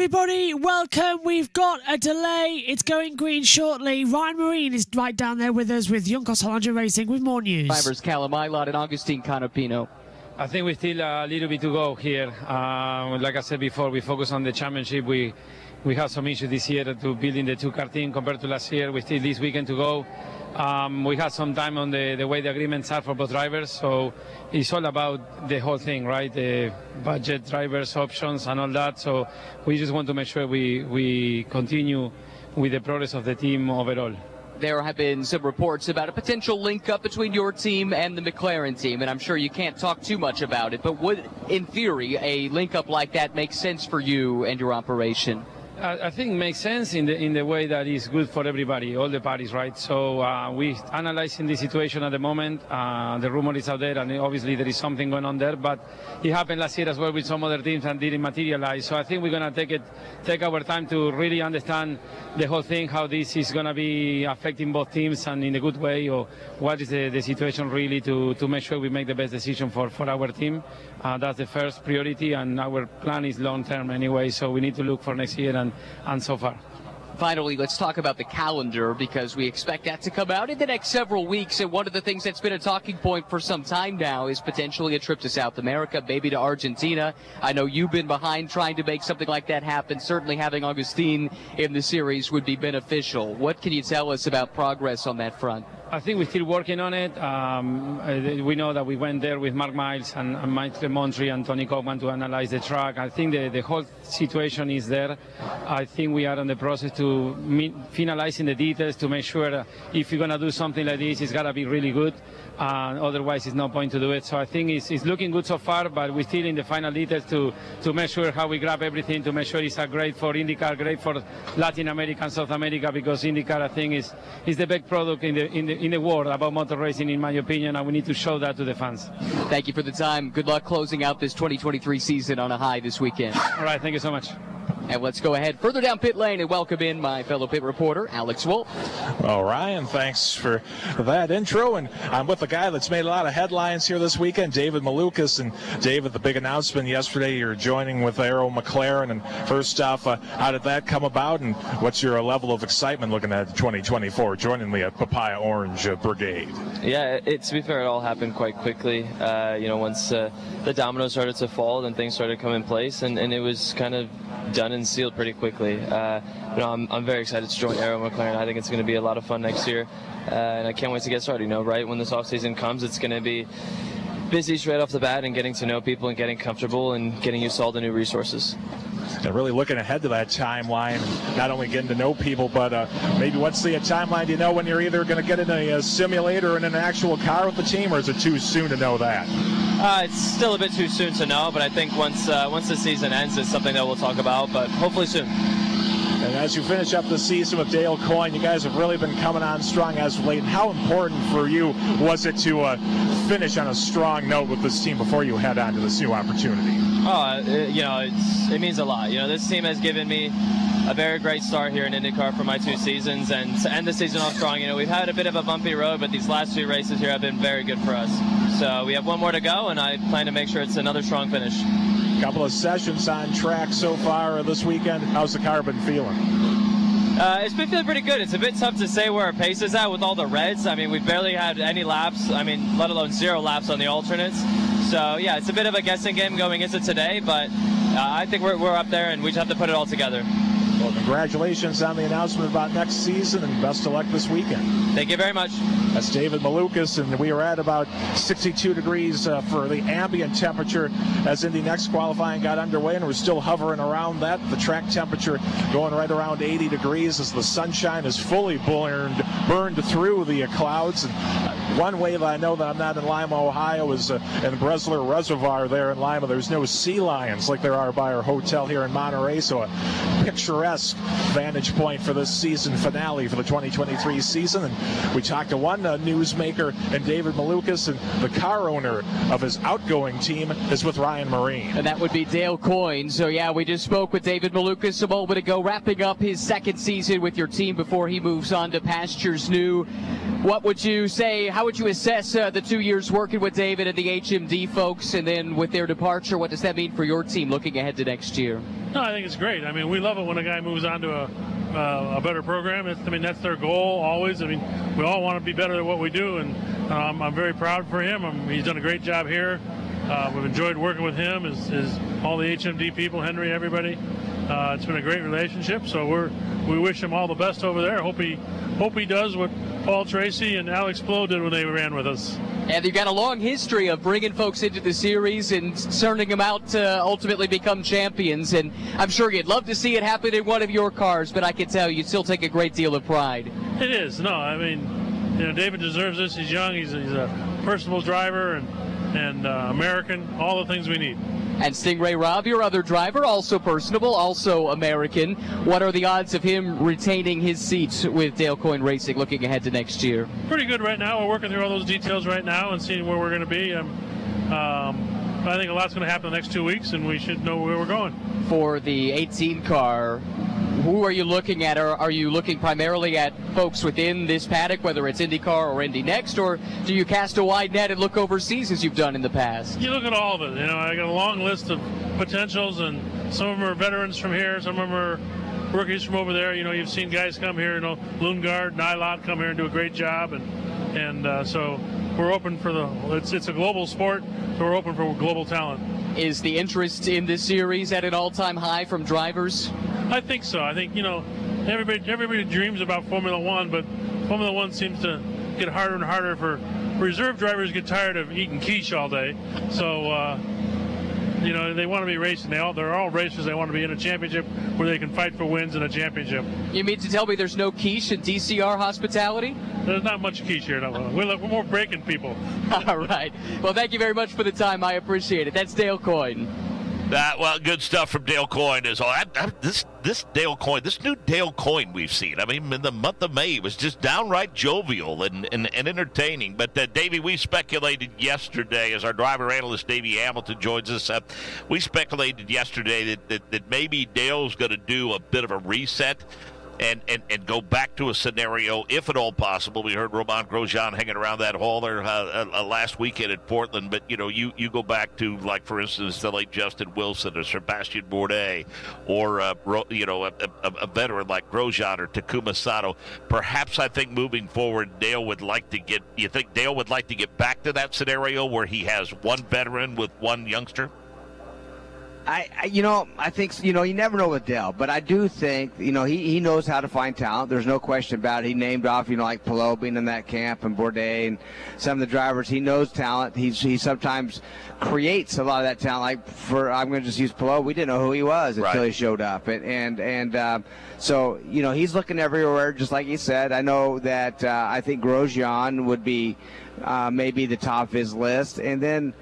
everybody, welcome. We've got a delay. It's going green shortly. Ryan Marine is right down there with us with Juncos Hollandia Racing with more news. Drivers Callum Eilot and Agustin Canapino. I think we still a little bit to go here. Like I said before, we focus on the championship. We have some issues this year to building the two-car team compared to last year. We still this weekend to go. We had some time on the way the agreements are for both drivers, so it's all about the whole thing, right? The budget, drivers, options, and all that. So we just want to make sure we continue with the progress of the team overall. There have been some reports about a potential link-up between your team and the McLaren team, and I'm sure you can't talk too much about it, but would, in theory, a link-up like that make sense for you and your operation? I think it makes sense in the way that is good for everybody, all the parties, right? So we're analyzing the situation at the moment. The rumor is out there, and obviously there is something going on there. But it happened last year as well with some other teams and didn't materialize. So I think we're going to take our time to really understand the whole thing, how this is going to be affecting both teams and in a good way, or what is the situation really to make sure we make the best decision for our team. That's the first priority, and our plan is long-term anyway, so we need to look for next year and so far. Finally, let's talk about the calendar, because we expect that to come out in the next several weeks, and one of the things that's been a talking point for some time now is potentially a trip to South America, maybe to Argentina. I know you've been behind trying to make something like that happen. Certainly having Agustin in the series would be beneficial. What can you tell us about progress on that front? I think we're still working on it. We know that we went there with Mark Miles and Mike Monterey and Tony Coleman to analyze the track. I think the whole situation is there. I think we are in the process to finalizing the details to make sure if you're going to do something like this, it's got to be really good. Otherwise, it's no point to do it. So I think it's looking good so far, but we're still in the final details to make sure how we grab everything, to make sure it's great for IndyCar, great for Latin America and South America, because IndyCar, I think, is the big product in the world about motor racing, in my opinion, and we need to show that to the fans. Thank you for the time. Good luck closing out this 2023 season on a high this weekend. All right, thank you so much. And let's go ahead further down pit lane and welcome in my fellow pit reporter, Alex Wolf. Well, Ryan, thanks for that intro. And I'm with a guy that's made a lot of headlines here this weekend, David Malukas. And David, the big announcement yesterday, you're joining with Arrow McLaren. And first off, how did that come about? And what's your level of excitement looking at 2024, joining the Papaya Orange Brigade? Yeah, to be fair, it all happened quite quickly. Once the dominoes started to fall, then things started to come in place, and it was kind of done and sealed pretty quickly. I'm very excited to join Arrow McLaren. I think it's going to be a lot of fun next year, and I can't wait to get started. Right when this offseason comes, it's going to be busy straight off the bat and getting to know people and getting comfortable and getting used to all the new resources. And really looking ahead to that timeline, and not only getting to know people, but maybe what's the timeline? Do you know when you're either going to get in a simulator or in an actual car with the team, or is it too soon to know that? It's still a bit too soon to know, but I think once the season ends, it's something that we'll talk about, but hopefully soon. And as you finish up the season with Dale Coyne, you guys have really been coming on strong as of late. And how important for you was it to finish on a strong note with this team before you head on to this new opportunity? It means a lot. This team has given me a very great start here in IndyCar for my 2 seasons, and to end the season off strong. We've had a bit of a bumpy road, but these last 2 races here have been very good for us. So we have one more to go, and I plan to make sure it's another strong finish. Couple of sessions on track so far this weekend. How's the car been feeling? It's been feeling pretty good. It's a bit tough to say where our pace is at with all the reds. We've barely had any laps, let alone 0 laps on the alternates. So, yeah, it's a bit of a guessing game going into today, but I think we're up there, and we just have to put it all together. Well, congratulations on the announcement about next season, and best of luck this weekend. Thank you very much. That's David Malukas, and we are at about 62 degrees for the ambient temperature as Indy Next qualifying got underway, and we're still hovering around that. The track temperature going right around 80 degrees as the sunshine is fully burned through the clouds. And one way that I know that I'm not in Lima, Ohio is in Bresler Reservoir there in Lima. There's no sea lions like there are by our hotel here in Monterey, so a picturesque vantage point for this season finale for the 2023 season. And we talked to one newsmaker and David Malukas, and the car owner of his outgoing team is with Ryan Marine. And that would be Dale Coyne. So, yeah, we just spoke with David Malukas a moment ago, wrapping up his 2nd season with your team before he moves on to pasture. pastures new. What would you say, how would you assess the 2 years working with David and the HMD folks, and then with their departure, what does that mean for your team looking ahead to next year? No, I think it's great. I mean, we love it when a guy moves on to a better program. That's their goal always. I mean, we all want to be better at what we do, and I'm very proud for him. He's done a great job here. We've enjoyed working with him, as all the HMD people, Henry, everybody. It's been a great relationship, so we wish him all the best over there. Hope he does what Paul Tracy and Alex Blow did when they ran with us. And you've got a long history of bringing folks into the series and turning them out to ultimately become champions. And I'm sure you'd love to see it happen in one of your cars, but I can tell you still take a great deal of pride. It is. No, I mean, David deserves this. He's young. He's a personable driver and American. All the things we need. And Stingray Robb, your other driver, also personable, also American. What are the odds of him retaining his seat with Dale Coyne Racing looking ahead to next year? Pretty good right now. We're working through all those details right now and seeing where we're going to be. I think a lot's going to happen in the next 2 weeks, and we should know where we're going. For the 18 car, who are you looking at? Are you looking primarily at folks within this paddock, whether it's IndyCar or Indy Next, or do you cast a wide net and look overseas as you've done in the past? You look at all of it. I got a long list of potentials, and some of them are veterans from here, some of them are rookies from over there. You've seen guys come here, Lundgaard, Nylot come here and do a great job, and so we're open for it's a global sport, so we're open for global talent. Is the interest in this series at an all-time high from drivers? I think so. I think, everybody dreams about Formula One, but Formula One seems to get harder and harder for reserve drivers. Get tired of eating quiche all day. So, they want to be racing. They're all racers. They want to be in a championship where they can fight for wins in a championship. You mean to tell me there's no quiche in DCR hospitality? There's not much quiche here. We're more breaking people. All right. Well, thank you very much for the time. I appreciate it. That's Dale Coyne. Well, good stuff from Dale Coyne. This Dale Coyne, this new Dale Coyne we've seen. I mean, in the month of May, it was just downright jovial and entertaining. But, Davey, we speculated yesterday, as our driver analyst Davey Hamilton joins us, we speculated yesterday that maybe Dale's going to do a bit of a reset and go back to a scenario, if at all possible. We heard Romain Grosjean hanging around that hauler last weekend at Portland. But, you go back to, like, for instance, the late Justin Wilson or Sebastian Bourdais or, a veteran like Grosjean or Takuma Sato. Perhaps I think moving forward, Dale would like to get – you think Dale would like to get back to that scenario where he has one veteran with one youngster? I think, you never know with Dale, but I do think, he knows how to find talent. There's no question about it. He named off, like Palou being in that camp and Bourdais and some of the drivers. He knows talent. He sometimes creates a lot of that talent. Like I'm going to just use Palou. We didn't know who he was until he showed up. So, he's looking everywhere, just like he said. I know that I think Grosjean would be maybe the top of his list. And then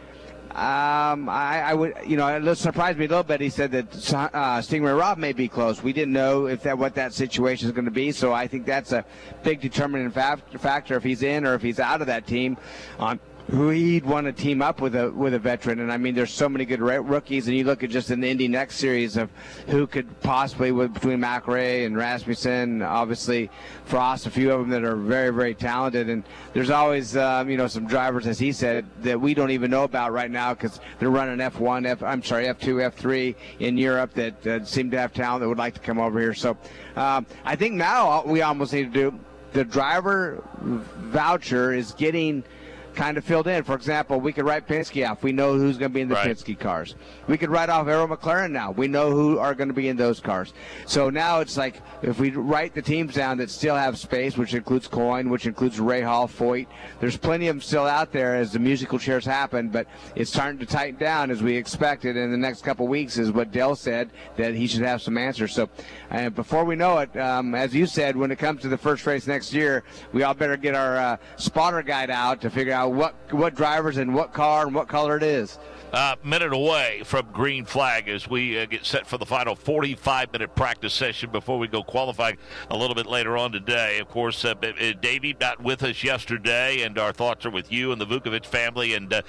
I would, it surprised me a little bit. He said that Stingray Robb may be close. We didn't know what that situation is going to be, so I think that's a big determining factor if he's in or if he's out of that team on who he'd want to team up with a veteran. And I mean, there's so many good rookies, and you look at just in the Indy Next series of who could possibly, between McRae and Rasmussen, obviously Frost, a few of them that are very, very talented. And there's always, some drivers, as he said, that we don't even know about right now because they're running F2, F3 in Europe that seem to have talent that would like to come over here. So I think now we almost need to do the driver voucher is getting kind of filled in. For example, we could write Penske off. We know who's going to be in the Penske cars. We could write off Arrow McLaren now. We know who are going to be in those cars. So now it's like if we write the teams down that still have space, which includes Coyne, which includes Ray Hall, Foyt, there's plenty of them still out there as the musical chairs happen, but it's starting to tighten down as we expected in the next couple weeks is what Dale said, that he should have some answers. So before we know it, as you said, when it comes to the first race next year, we all better get our spotter guide out to figure out what drivers and what car and what color it is. Minute away from green flag as we get set for the final 45-minute practice session before we go qualifying a little bit later on today. Of course, Davey not with us yesterday, and our thoughts are with you and the Vukovic family. And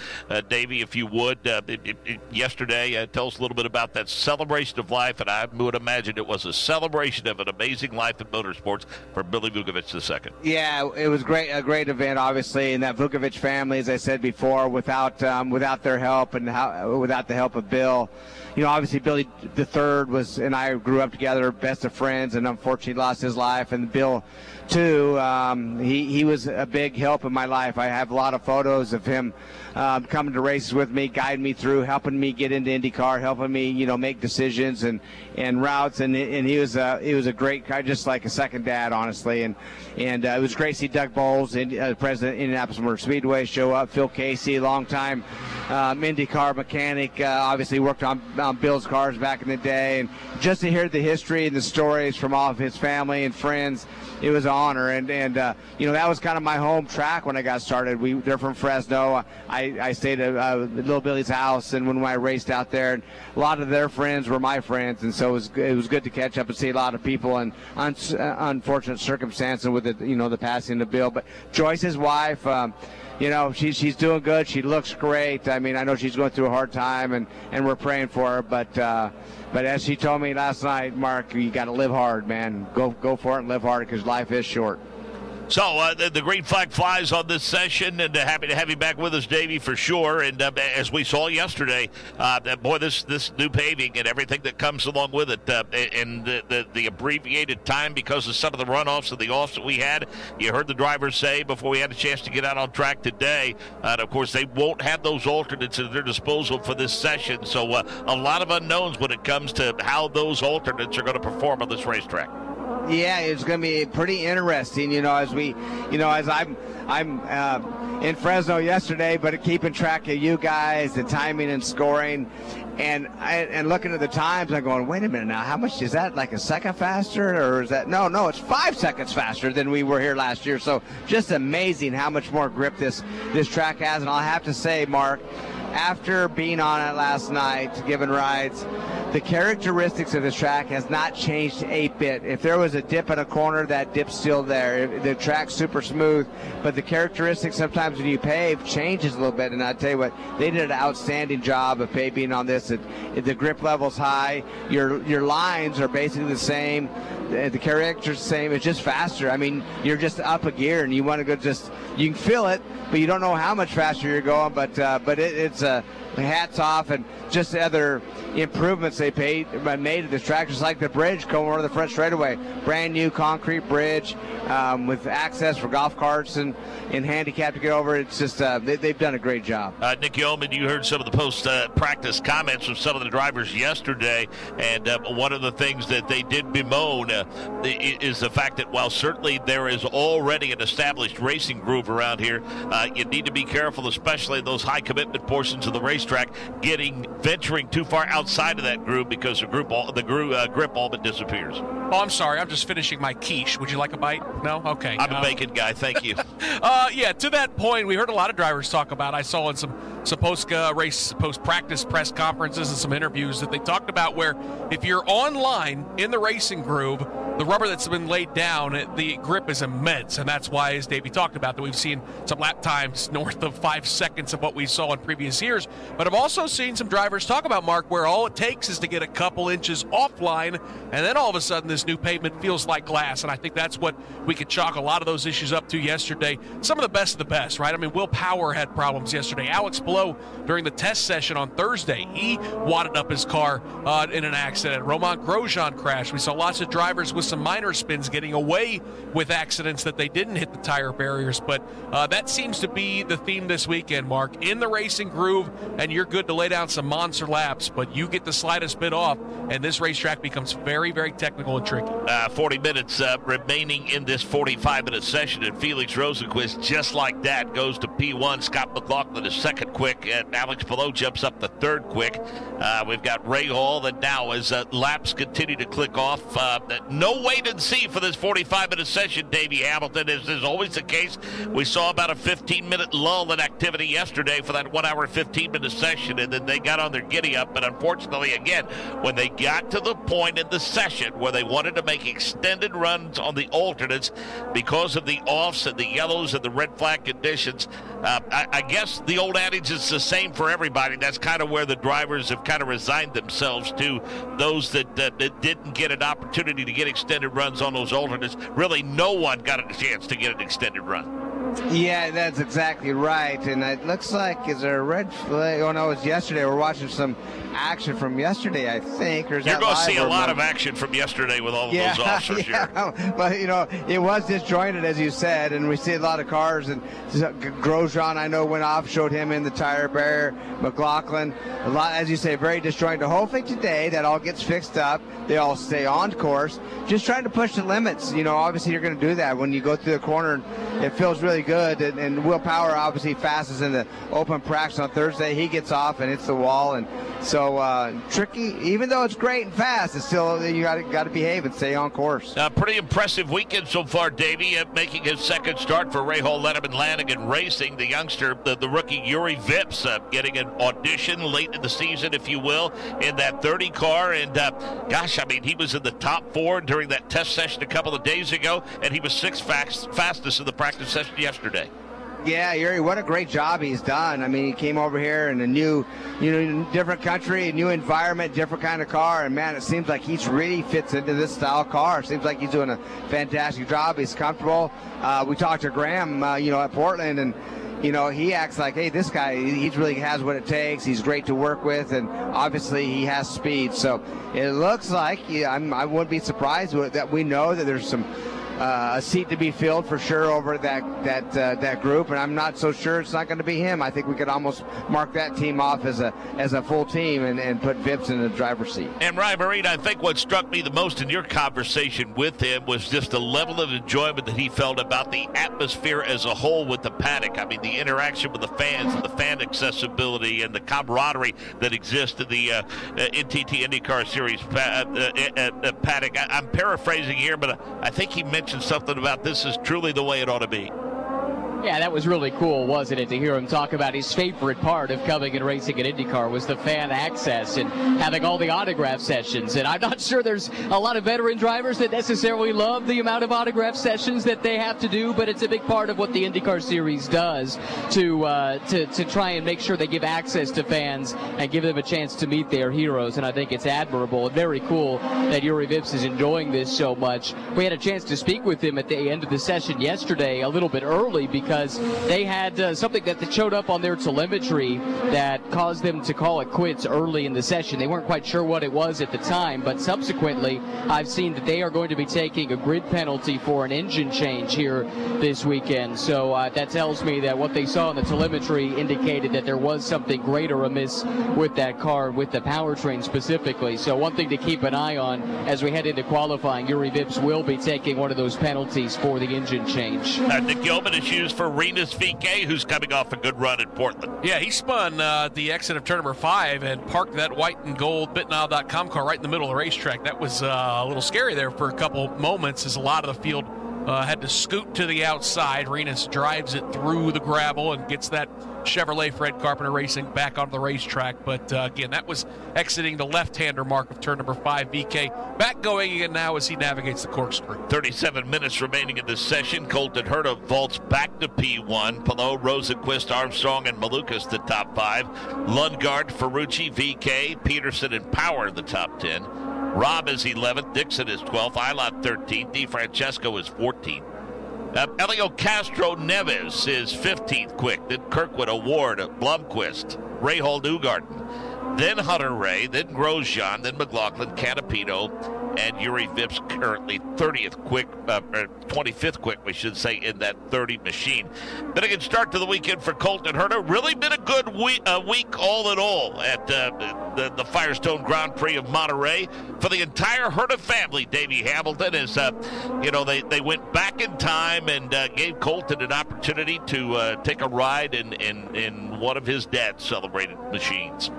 Davey, if you would, yesterday, tell us a little bit about that celebration of life, and I would imagine it was a celebration of an amazing life in motorsports for Billy Vukovic II. Yeah, it was a great event, obviously, and that Vukovic family, as I said before, without their help and without the help of Bill, obviously Billy III and I grew up together, best of friends, and unfortunately lost his life. And Bill, too, he was a big help in my life. I have a lot of photos of him coming to races with me, guiding me through, helping me get into IndyCar, helping me, make decisions and routes. And he was a great guy, just like a second dad, honestly. And it was great to see Doug Bowles, president of Indianapolis Motor Speedway, show up. Phil Casey, longtime IndyCar mechanic, obviously worked on Bill's cars back in the day. And just to hear the history and the stories from all of his family and friends, it was an honor. And that was kind of my home track when I got started. They're from Fresno. I stayed at Little Billy's house, and when I raced out there, and a lot of their friends were my friends, and so it was good to catch up and see a lot of people in unfortunate circumstances with the passing of Bill. But Joyce's wife, she's doing good. She looks great. I mean, I know she's going through a hard time, and we're praying for her. But as she told me last night, Mark, you got to live hard, man. Go for it and live hard, because life is short. So the green flag flies on this session, and happy to have you back with us, Davey, for sure. And as we saw yesterday, this new paving and everything that comes along with it, and the abbreviated time because of some of the runoffs and the offs that we had. You heard the drivers say before we had a chance to get out on track today, and of course they won't have those alternates at their disposal for this session. So a lot of unknowns when it comes to how those alternates are going to perform on this racetrack. Yeah, it's going to be pretty interesting, as I'm in Fresno yesterday, but keeping track of you guys, the timing and scoring, and looking at the times, I'm going, wait a minute now, how much is that, like a second faster, or is that, no, it's 5 seconds faster than we were here last year. So just amazing how much more grip this track has. And I'll have to say, Mark, after being on it last night, giving rides, the characteristics of this track has not changed a bit. If there was a dip in a corner, that dip's still there. The track's super smooth, but the characteristics sometimes when you pave changes a little bit. And I tell you what, they did an outstanding job of paving on this. The grip level's high. Your lines are basically the same. The character's the same. It's just faster. I mean, you're just up a gear, and you want to go you can feel it, but you don't know how much faster you're going. But it's hats off, and just the other improvements they made to this track, just like the bridge going over the front straightaway. Brand new concrete bridge with access for golf carts and handicap to get over. It's just they've done a great job. Nick Yeoman, you heard some of the post-practice comments from some of the drivers yesterday, and one of the things that they did bemoan is the fact that while certainly there is already an established racing groove around here, you need to be careful, especially in those high-commitment portions of the racetrack, venturing too far outside of that groove, because the grip all but disappears. Oh, I'm sorry. I'm just finishing my quiche. Would you like a bite? No? Okay. I'm a bacon guy. Thank you. Yeah, to that point, we heard a lot of drivers talk about, I saw in some post-race, post-practice press conferences and some interviews that they talked about where if you're online in the racing groove, the rubber that's been laid down, the grip is immense, and that's why, as Davey talked about, that we've seen some lap times north of 5 seconds of what we saw in previous years. But I've also seen some drivers talk about, Mark, where all it takes is to get a couple inches offline, and then all of a sudden this new pavement feels like glass. And I think that's what we could chalk a lot of those issues up to yesterday. Some of the best, right? I mean, Will Power had problems yesterday. Alex Blow, during the test session on Thursday, he wadded up his car in an accident. Romain Grosjean crashed. We saw lots of drivers with some minor spins getting away with accidents that they didn't hit the tire barriers. But that seems to be the theme this weekend, Mark. In the racing groove, and you're good to lay down some monster laps, but you get the slightest bit off, and this racetrack becomes very, very technical and tricky. 40 minutes remaining in this 45-minute session, and Felix Rosenquist, just like that, goes to P1. Scott McLaughlin is second quick, and Alex Palou jumps up the third quick. We've got Ray Hall that now, as laps continue to click off, no wait and see for this 45-minute session, Davey Hamilton. As is always the case, we saw about a 15-minute lull in activity yesterday for that 1 hour, 15-minute session, and then they got on their giddy-up. But unfortunately, again, when they got to the point in the session where they wanted to make extended runs on the alternates because of the offs and the yellows and the red flag conditions, I guess the old adage is the same for everybody. That's kind of where the drivers have kind of resigned themselves to. Those that didn't get an opportunity to get extended runs on those alternates, really no one got a chance to get an extended run. Yeah, that's exactly right. And it looks like, is there a red flag? Oh, no, it's yesterday. We're watching some action from yesterday, I think. Or is You're that going to see a lot live? of action from yesterday with all of those officers here. But, it was disjointed, as you said, and we see a lot of cars. And Grosjean, I know, went off, showed him in the tire barrier. McLaughlin, a lot, as you say, very disjointed. Hopefully today that all gets fixed up. They all stay on course. Just trying to push the limits. Obviously you're going to do that when you go through the corner. It feels really good. And Will Power obviously fastest in the open practice on Thursday. He gets off and hits the wall. And so tricky, even though it's great and fast, it's still, you got to behave and stay on course. Pretty impressive weekend so far, Davey, making his second start for Ray Hall, Letterman, Lanigan Racing. The youngster, the rookie Yuri Vips, getting an audition late in the season, if you will, in that 30 car. And he was in the top 4 during that test session a couple of days ago, and he was 6th fastest in the practice session yesterday. Yeah, Yuri, what a great job he's done. He came over here in a new, different country, a new environment, different kind of car. And, man, it seems like he really fits into this style car. It seems like he's doing a fantastic job. He's comfortable. We talked to Graham, at Portland, and, he acts like, hey, this guy, he really has what it takes. He's great to work with, and obviously he has speed. So it looks like, I wouldn't be surprised that we know that there's some a seat to be filled for sure over that group, and I'm not so sure it's not going to be him. I think we could almost mark that team off as a full team and put Vips in the driver's seat. And Ryan Marine, I think what struck me the most in your conversation with him was just the level of enjoyment that he felt about the atmosphere as a whole with the paddock. The interaction with the fans and the fan accessibility and the camaraderie that exists in the NTT IndyCar Series paddock. I'm paraphrasing here, but I think he mentioned something about this is truly the way it ought to be. Yeah, that was really cool, wasn't it, to hear him talk about his favorite part of coming and racing at IndyCar was the fan access and having all the autograph sessions. And I'm not sure there's a lot of veteran drivers that necessarily love the amount of autograph sessions that they have to do, but it's a big part of what the IndyCar Series does to try and make sure they give access to fans and give them a chance to meet their heroes. And I think it's admirable and very cool that Yuri Vips is enjoying this so much. We had a chance to speak with him at the end of the session yesterday a little bit early because they had something that showed up on their telemetry that caused them to call it quits early in the session. They weren't quite sure what it was at the time, but subsequently I've seen that they are going to be taking a grid penalty for an engine change here this weekend. So that tells me that what they saw on the telemetry indicated that there was something greater amiss with that car, with the powertrain specifically. So one thing to keep an eye on as we head into qualifying, Yuri Vips will be taking one of those penalties for the engine change. Nick Gilman is used for Renus VK, who's coming off a good run in Portland. Yeah, he spun the exit of turn number 5 and parked that white and gold BitNile.com car right in the middle of the racetrack. That was a little scary there for a couple moments as a lot of the field had to scoot to the outside. Renus drives it through the gravel and gets that Chevrolet Fred Carpenter Racing back onto the racetrack. But again, that was exiting the left-hander mark of turn number 5. VK back going again now as he navigates the corkscrew. 37 minutes remaining in this session. Colton Herta vaults back to P1. Palou, Rosenquist, Armstrong, and Malukas the top 5. Lundgaard, Ferrucci, VK, Peterson, and Power the top 10. Robb is 11th. Dixon is 12th. Ilott 13th. DeFrancesco is 14th. Elio Castro Neves is 15th quick. Then Kirkwood, Award, Blomqvist, Rahal Newgarden. Then Hunter Ray. Then Grosjean. Then McLaughlin, Canapino, and Yuri Vips currently 25th quick, we should say, in that 30 machine. Been a good start to the weekend for Colton Herta. Really been a good week all in all at the Firestone Grand Prix of Monterey. For the entire Herta family, Davey Hamilton is, they went back in time and gave Colton an opportunity to take a ride in one of his dad's celebrated machines.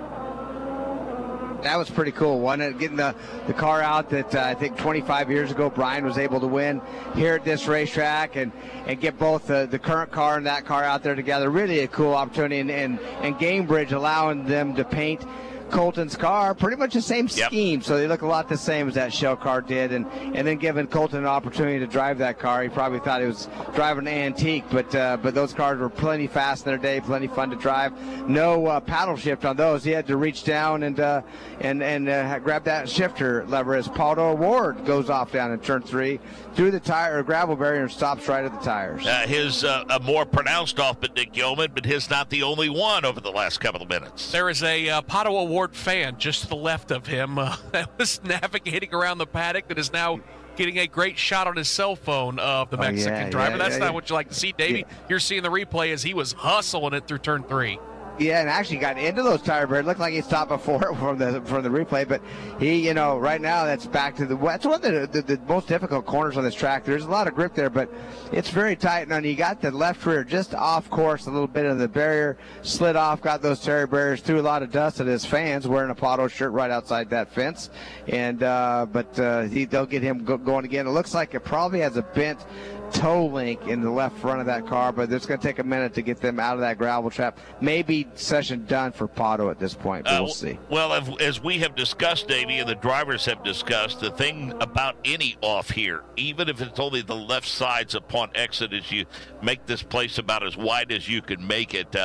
That was pretty cool, wasn't it? Getting the car out that I think 25 years ago Brian was able to win here at this racetrack and get both the current car and that car out there together. Really a cool opportunity, and Gamebridge allowing them to paint Colton's car pretty much the same scheme, so they look a lot the same as that shell car did, and then giving Colton an opportunity to drive that car. He probably thought he was driving an antique, but those cars were plenty fast in their day, plenty fun to drive. No paddle shift on those. He had to reach down and grab that shifter lever as Pato Award goes off down in turn 3 through the tire or gravel barrier and stops right at the tires. His a more pronounced off but Nick Yeoman, but his not the only one over the last couple of minutes. There is a Pato Award fan just to the left of him that was navigating around the paddock that is now getting a great shot on his cell phone of the Mexican driver. That's not what you like to see, Davey. You're seeing the replay as he was hustling it through turn 3. Yeah, and actually got into those tire barriers. It looked like he stopped before from the replay, but he, right now that's back to that's one of the most difficult corners on this track. There's a lot of grip there, but it's very tight. And you got the left rear just off course, a little bit of the barrier slid off, got those tire barriers, threw a lot of dust at his fans wearing a Pato shirt right outside that fence. And they'll get him going again. It looks like it probably has a bent toe link in the left front of that car, but it's going to take a minute to get them out of that gravel trap. Maybe session done for Pato at this point, but we'll see. Well, as we have discussed, Davey, and the drivers have discussed, the thing about any off here, even if it's only the left sides upon exit, is you make this place about as wide as you can make it.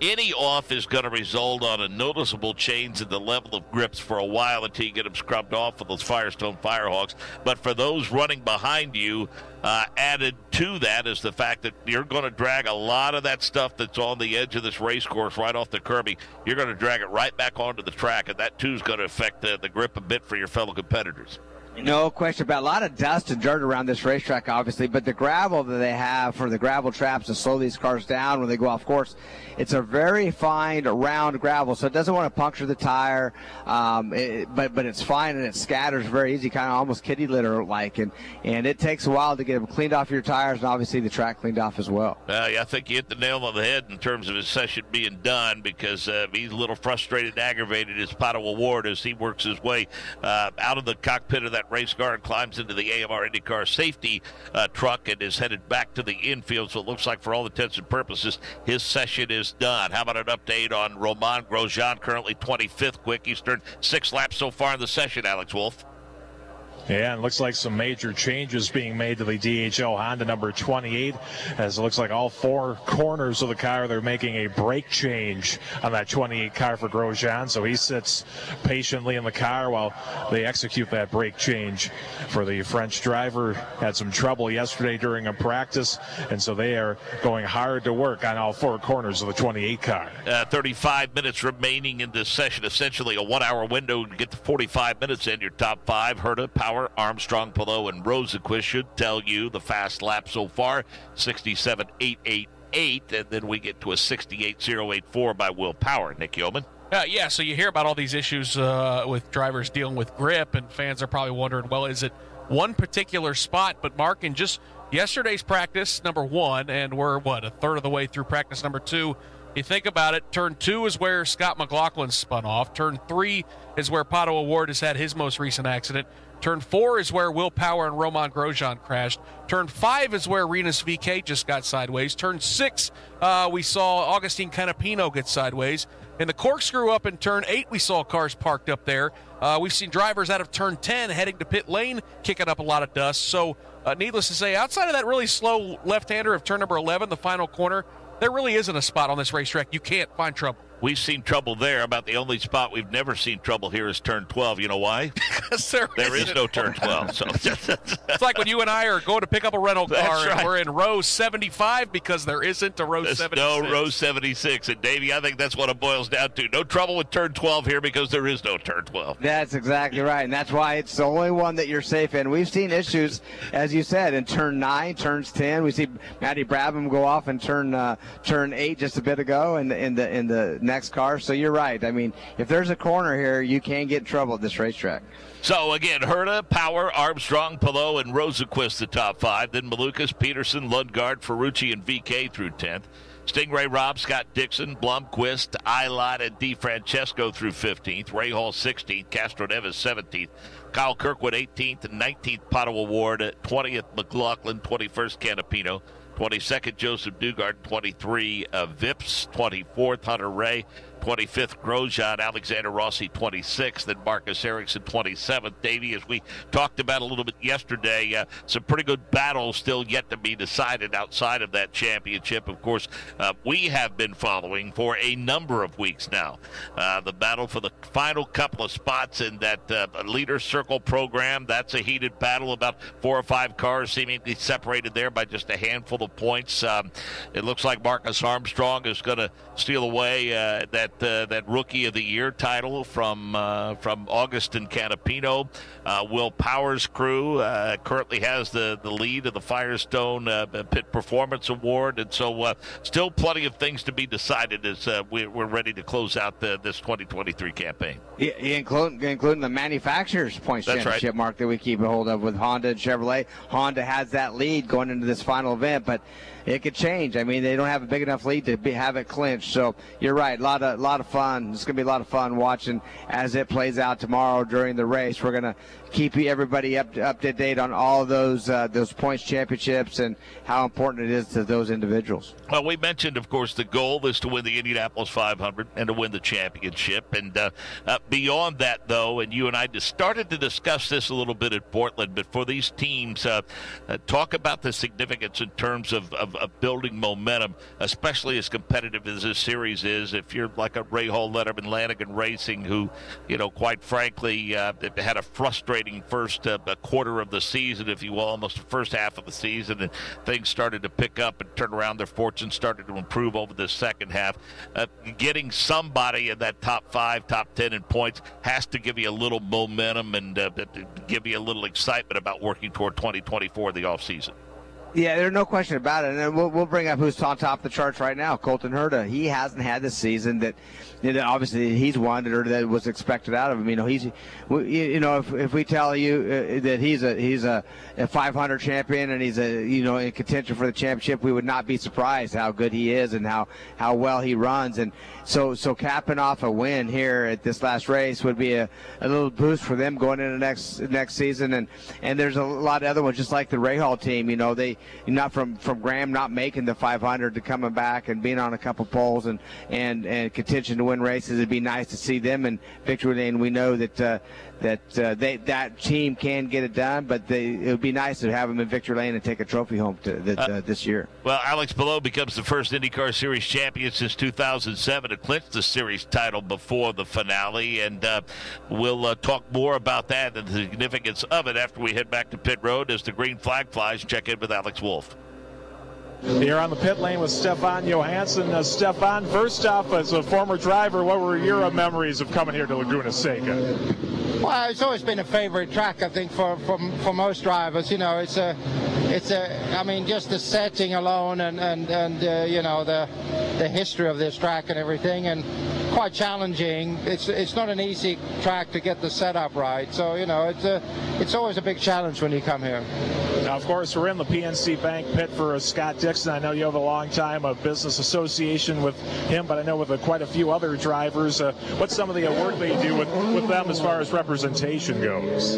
Any off is going to result on a noticeable change in the level of grips for a while until you get them scrubbed off with those Firestone Firehawks. But for those running behind you, added to that is the fact that you're going to drag a lot of that stuff that's on the edge of this race course right off the curbing. You're going to drag it right back onto the track, and that too is going to affect the grip a bit for your fellow competitors. No question about a lot of dust and dirt around this racetrack, obviously, but the gravel that they have for the gravel traps to slow these cars down when they go off course, it's a very fine round gravel, so it doesn't want to puncture the tire, but it's fine and it scatters very easy, kind of almost kitty litter like, and it takes a while to get them cleaned off your tires and obviously the track cleaned off as well. I think you hit the nail on the head in terms of his session being done, because he's a little frustrated and aggravated as Pato Award as he works his way out of the cockpit of that race car and climbs into the AMR IndyCar safety truck and is headed back to the infield. So it looks like, for all intents and purposes, his session is done. How about an update on Romain Grosjean, currently 25th quick? He's turned 6 laps so far in the session, Alex Wolf. Yeah, and it looks like some major changes being made to the DHL Honda number 28, as it looks like all 4 corners of the car, they're making a brake change on that 28 car for Grosjean. So he sits patiently in the car while they execute that brake change for the French driver. Had some trouble yesterday during a practice, and so they are going hard to work on all 4 corners of the 28 car. 35 minutes remaining in this session, essentially a 1-hour window to get to 45 minutes in. Your top 5, Herta, Power, Armstrong, Palou, and Rosenquist should tell you the fast lap so far, 67.888, and then we get to a 68.084 by Will Power. Nick Yeoman. Yeah, so you hear about all these issues with drivers dealing with grip, and fans are probably wondering, well, is it one particular spot? But Mark, in just yesterday's practice, number 1, and we're, a third of the way through practice number 2, you think about it, turn 2 is where Scott McLaughlin spun off. Turn 3 is where Pato Award has had his most recent accident. Turn 4 is where Will Power and Romain Grosjean crashed. Turn 5 is where Rinus VK just got sideways. Turn 6, we saw Augustine Canapino get sideways. In the corkscrew up in turn 8, we saw cars parked up there. We've seen drivers out of turn 10 heading to pit lane, kicking up a lot of dust. So needless to say, outside of that really slow left-hander of turn number 11, the final corner, there really isn't a spot on this racetrack you can't find trouble. we've seen trouble there. About the only spot we've never seen trouble here is turn 12. You know why? Because there is no turn 12. So it's like when you and I are going to pick up a rental car and we're in row 75 because there isn't a row 76. No row 76. And, Davey, I think that's what it boils down to. No trouble with turn 12 here because there is no turn 12. That's exactly right, and that's why it's the only one that you're safe in. We've seen issues, as you said, in turn 9, turns 10. We see Matty Brabham go off in turn 8 just a bit ago in the next car. So you're right. I mean, if there's a corner here, you can get in trouble at this racetrack. So, again, Herta, Power, Armstrong, Palou, and Rosenquist the top 5. Then Malukas, Peterson, Lundgaard, Ferrucci, and VK through 10th. Stingray, Robb, Scott Dixon, Blomqvist, Eilert, and DeFrancesco through 15th. Ray Hall 16th. Castro Neves 17th. Kyle Kirkwood 18th and 19th Pato Award. 20th McLaughlin. 21st Canapino. 22nd Joseph Newgarden. 23 Vips. 24th Hunter Ray. 25th Grosjean, Alexander Rossi 26th, then Marcus Ericsson 27th. Davey, as we talked about a little bit yesterday, some pretty good battles still yet to be decided outside of that championship. Of course, we have been following for a number of weeks now the battle for the final couple of spots in that leader circle program. That's a heated battle, about 4 or 5 cars seemingly separated there by just a handful of points. It looks like Marcus Armstrong is going to steal away that Rookie of the Year title from Augustin Canapino. Will Power's crew currently has the lead of the Firestone Pit Performance Award, and so still plenty of things to be decided as we're ready to close out this 2023 campaign. Yeah, including the manufacturers' points That's championship, right. Mark, that we keep a hold of with Honda and Chevrolet. Honda has that lead going into this final event, but it could change. I mean, they don't have a big enough lead to have it clinched. So you're right, a lot of fun. It's going to be a lot of fun watching as it plays out tomorrow during the race. We're going to keep everybody up to date on all of those points championships and how important it is to those individuals. Well, we mentioned, of course, the goal is to win the Indianapolis 500 and to win the championship. And beyond that, though, and you and I just started to discuss this a little bit at Portland, but for these teams, talk about the significance in terms of building momentum, especially as competitive as this series is. If you're like a Ray Hall, Letterman, Lanigan Racing, who, quite frankly, had a frustrating first quarter of the season, if you will, almost the first half of the season, and things started to pick up and turn around. Their fortunes started to improve over the second half. Getting somebody in that top 5, top 10 in points has to give you a little momentum and give you a little excitement about working toward 2024, the offseason. Yeah, there's no question about it. And we'll bring up who's on top of the charts right now. Colton Herta. He hasn't had the season that obviously he's wanted or that was expected out of him. If we tell you that he's a 500 champion and he's in contention for the championship, we would not be surprised how good he is and how well he runs. And so capping off a win here at this last race would be a little boost for them going into next season. And there's a lot of other ones, just like the Ray Hall team. They not from Graham not making the 500 to coming back and being on a couple poles and contention to win races. It'd be nice to see them in victory lane. We know that that team can get it done, but it would be nice to have them in victory lane and take a trophy home this year. Well, Alex Palou becomes the first IndyCar Series champion since 2007 to clinch the series title before the finale, and we'll talk more about that and the significance of it after we head back to pit road as the green flag flies. Check in with Alex Wolf. Here on the pit lane with Stefan Johansson. Stefan, first off, as a former driver, what were your memories of coming here to Laguna Seca? Well, it's always been a favorite track, I think, for most drivers. It's just the setting alone and the history of this track and everything, and quite challenging. It's not an easy track to get the setup right. So it's always a big challenge when you come here. Now, of course, we're in the PNC Bank pit for Scott Dixon. I know you have a long time of business association with him, but I know with quite a few other drivers. What's some of the work that you do with them as far as representation goes?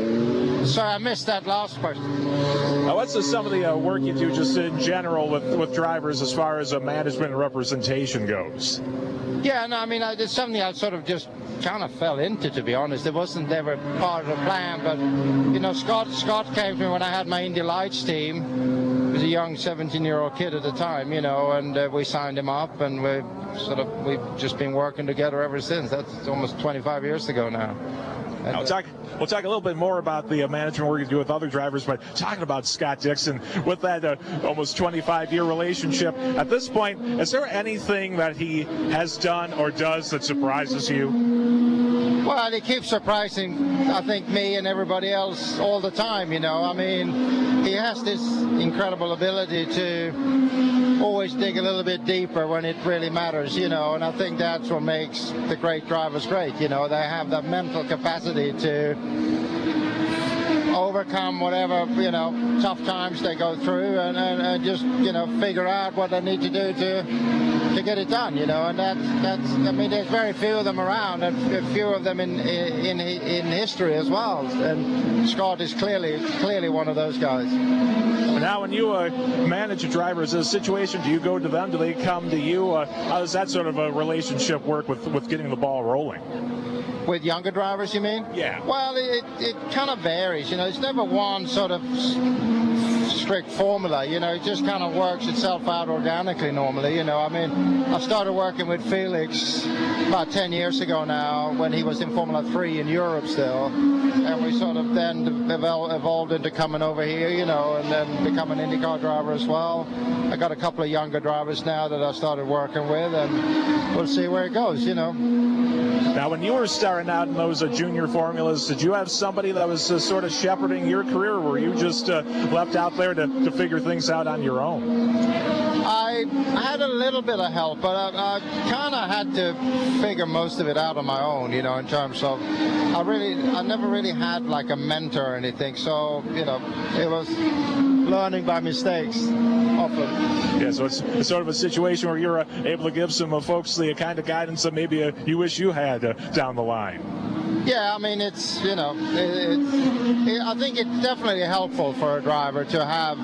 Sorry, I missed that last question. What's some of the work you do just in general with drivers as far as management and representation goes? Yeah, no, it's something I sort of just kind of fell into, to be honest. It wasn't ever part of the plan, but Scott came to me when I had my Indy Lights team, was a young 17-year-old kid at the time, you know, and we signed him up, and we've just been working together ever since. That's almost 25 years ago now. And, we'll talk a little bit more about the management work you do with other drivers, but talking about Scott Dixon, with that almost 25-year relationship, at this point, is there anything that he has done or does that surprises you? Well, he keeps surprising, I think, me and everybody else all the time, you know. I mean, he has this incredible ability to always dig a little bit deeper when it really matters, you know, and I think that's what makes the great drivers great, you know. They have that mental capacity to overcome whatever, you know, tough times they go through and just, you know, figure out what they need to do to get it done, you know. And that's I mean, there's very few of them around, and a few of them in history as well, and Scott is clearly one of those guys. Now, when you manage a driver, is this a situation, do you go to them, do they come to you? How does that sort of a relationship work with getting the ball rolling? With younger drivers, you mean? Yeah. Well, it kind of varies. You know, it's never one sort of strict formula. You know, it just kind of works itself out organically normally. You know, I mean, I started working with Felix about 10 years ago now when he was in Formula 3 in Europe still. And we sort of then evolved into coming over here, you know, and then become an IndyCar driver as well. I got a couple of younger drivers now that I started working with, and we'll see where it goes, you know. Now, when you were starting out in those junior formulas, did you have somebody that was sort of shepherding your career, or were you just left out there to figure things out on your own? I had a little bit of help, but I kind of had to figure most of it out on my own, you know, in terms of I never really had like a mentor or anything, so, you know, it was learning by mistakes often. Yeah, so it's sort of a situation where you're able to give some folks the kind of guidance that maybe you wish you had down the line. Yeah, I mean, it's, you know, I think it's definitely helpful for a driver to have,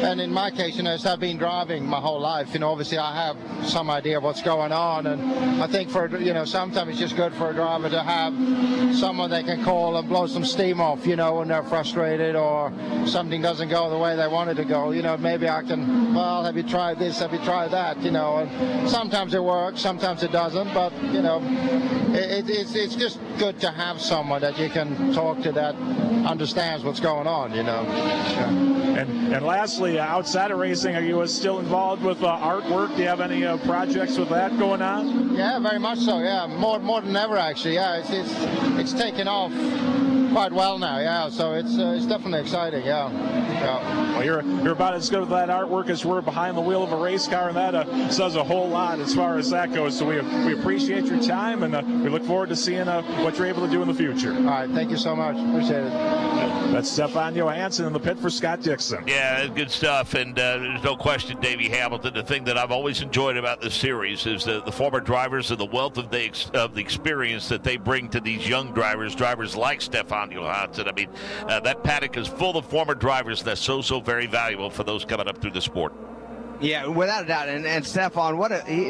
and in my case, you know, I've been driving my whole life, you know, obviously I have some idea of what's going on, and I think you know, sometimes it's just good for a driver to have someone they can call and blow some steam off, you know, when they're frustrated or something doesn't go the way they want it to go. You know, maybe I can, well, have you tried this, have you tried that, you know, and sometimes it works, sometimes it doesn't, but, you know, it's just good to have someone that you can talk to that understands what's going on, you know. Yeah. And lastly, outside of racing, are you still involved with artwork? Do you have any projects with that going on? Yeah, very much so. Yeah, more than ever actually. Yeah, it's taken off quite well now. Yeah, so it's definitely exciting. Yeah. Well, you're about as good with that artwork as we're behind the wheel of a race car, and that says a whole lot as far as that goes. So we appreciate your time, and we look forward to seeing what you're able to do in the future. All right, thank you so much. Appreciate it. That's Stefan Johansson in the pit for Scott Dixon. Yeah, good stuff, and there's no question, Davey Hamilton. The thing that I've always enjoyed about this series is the former drivers and the wealth of the experience that they bring to these young drivers like Stefan Johansson. I mean, that paddock is full of former drivers, and that's so very valuable for those coming up through the sport. Yeah, without a doubt. And Stefan,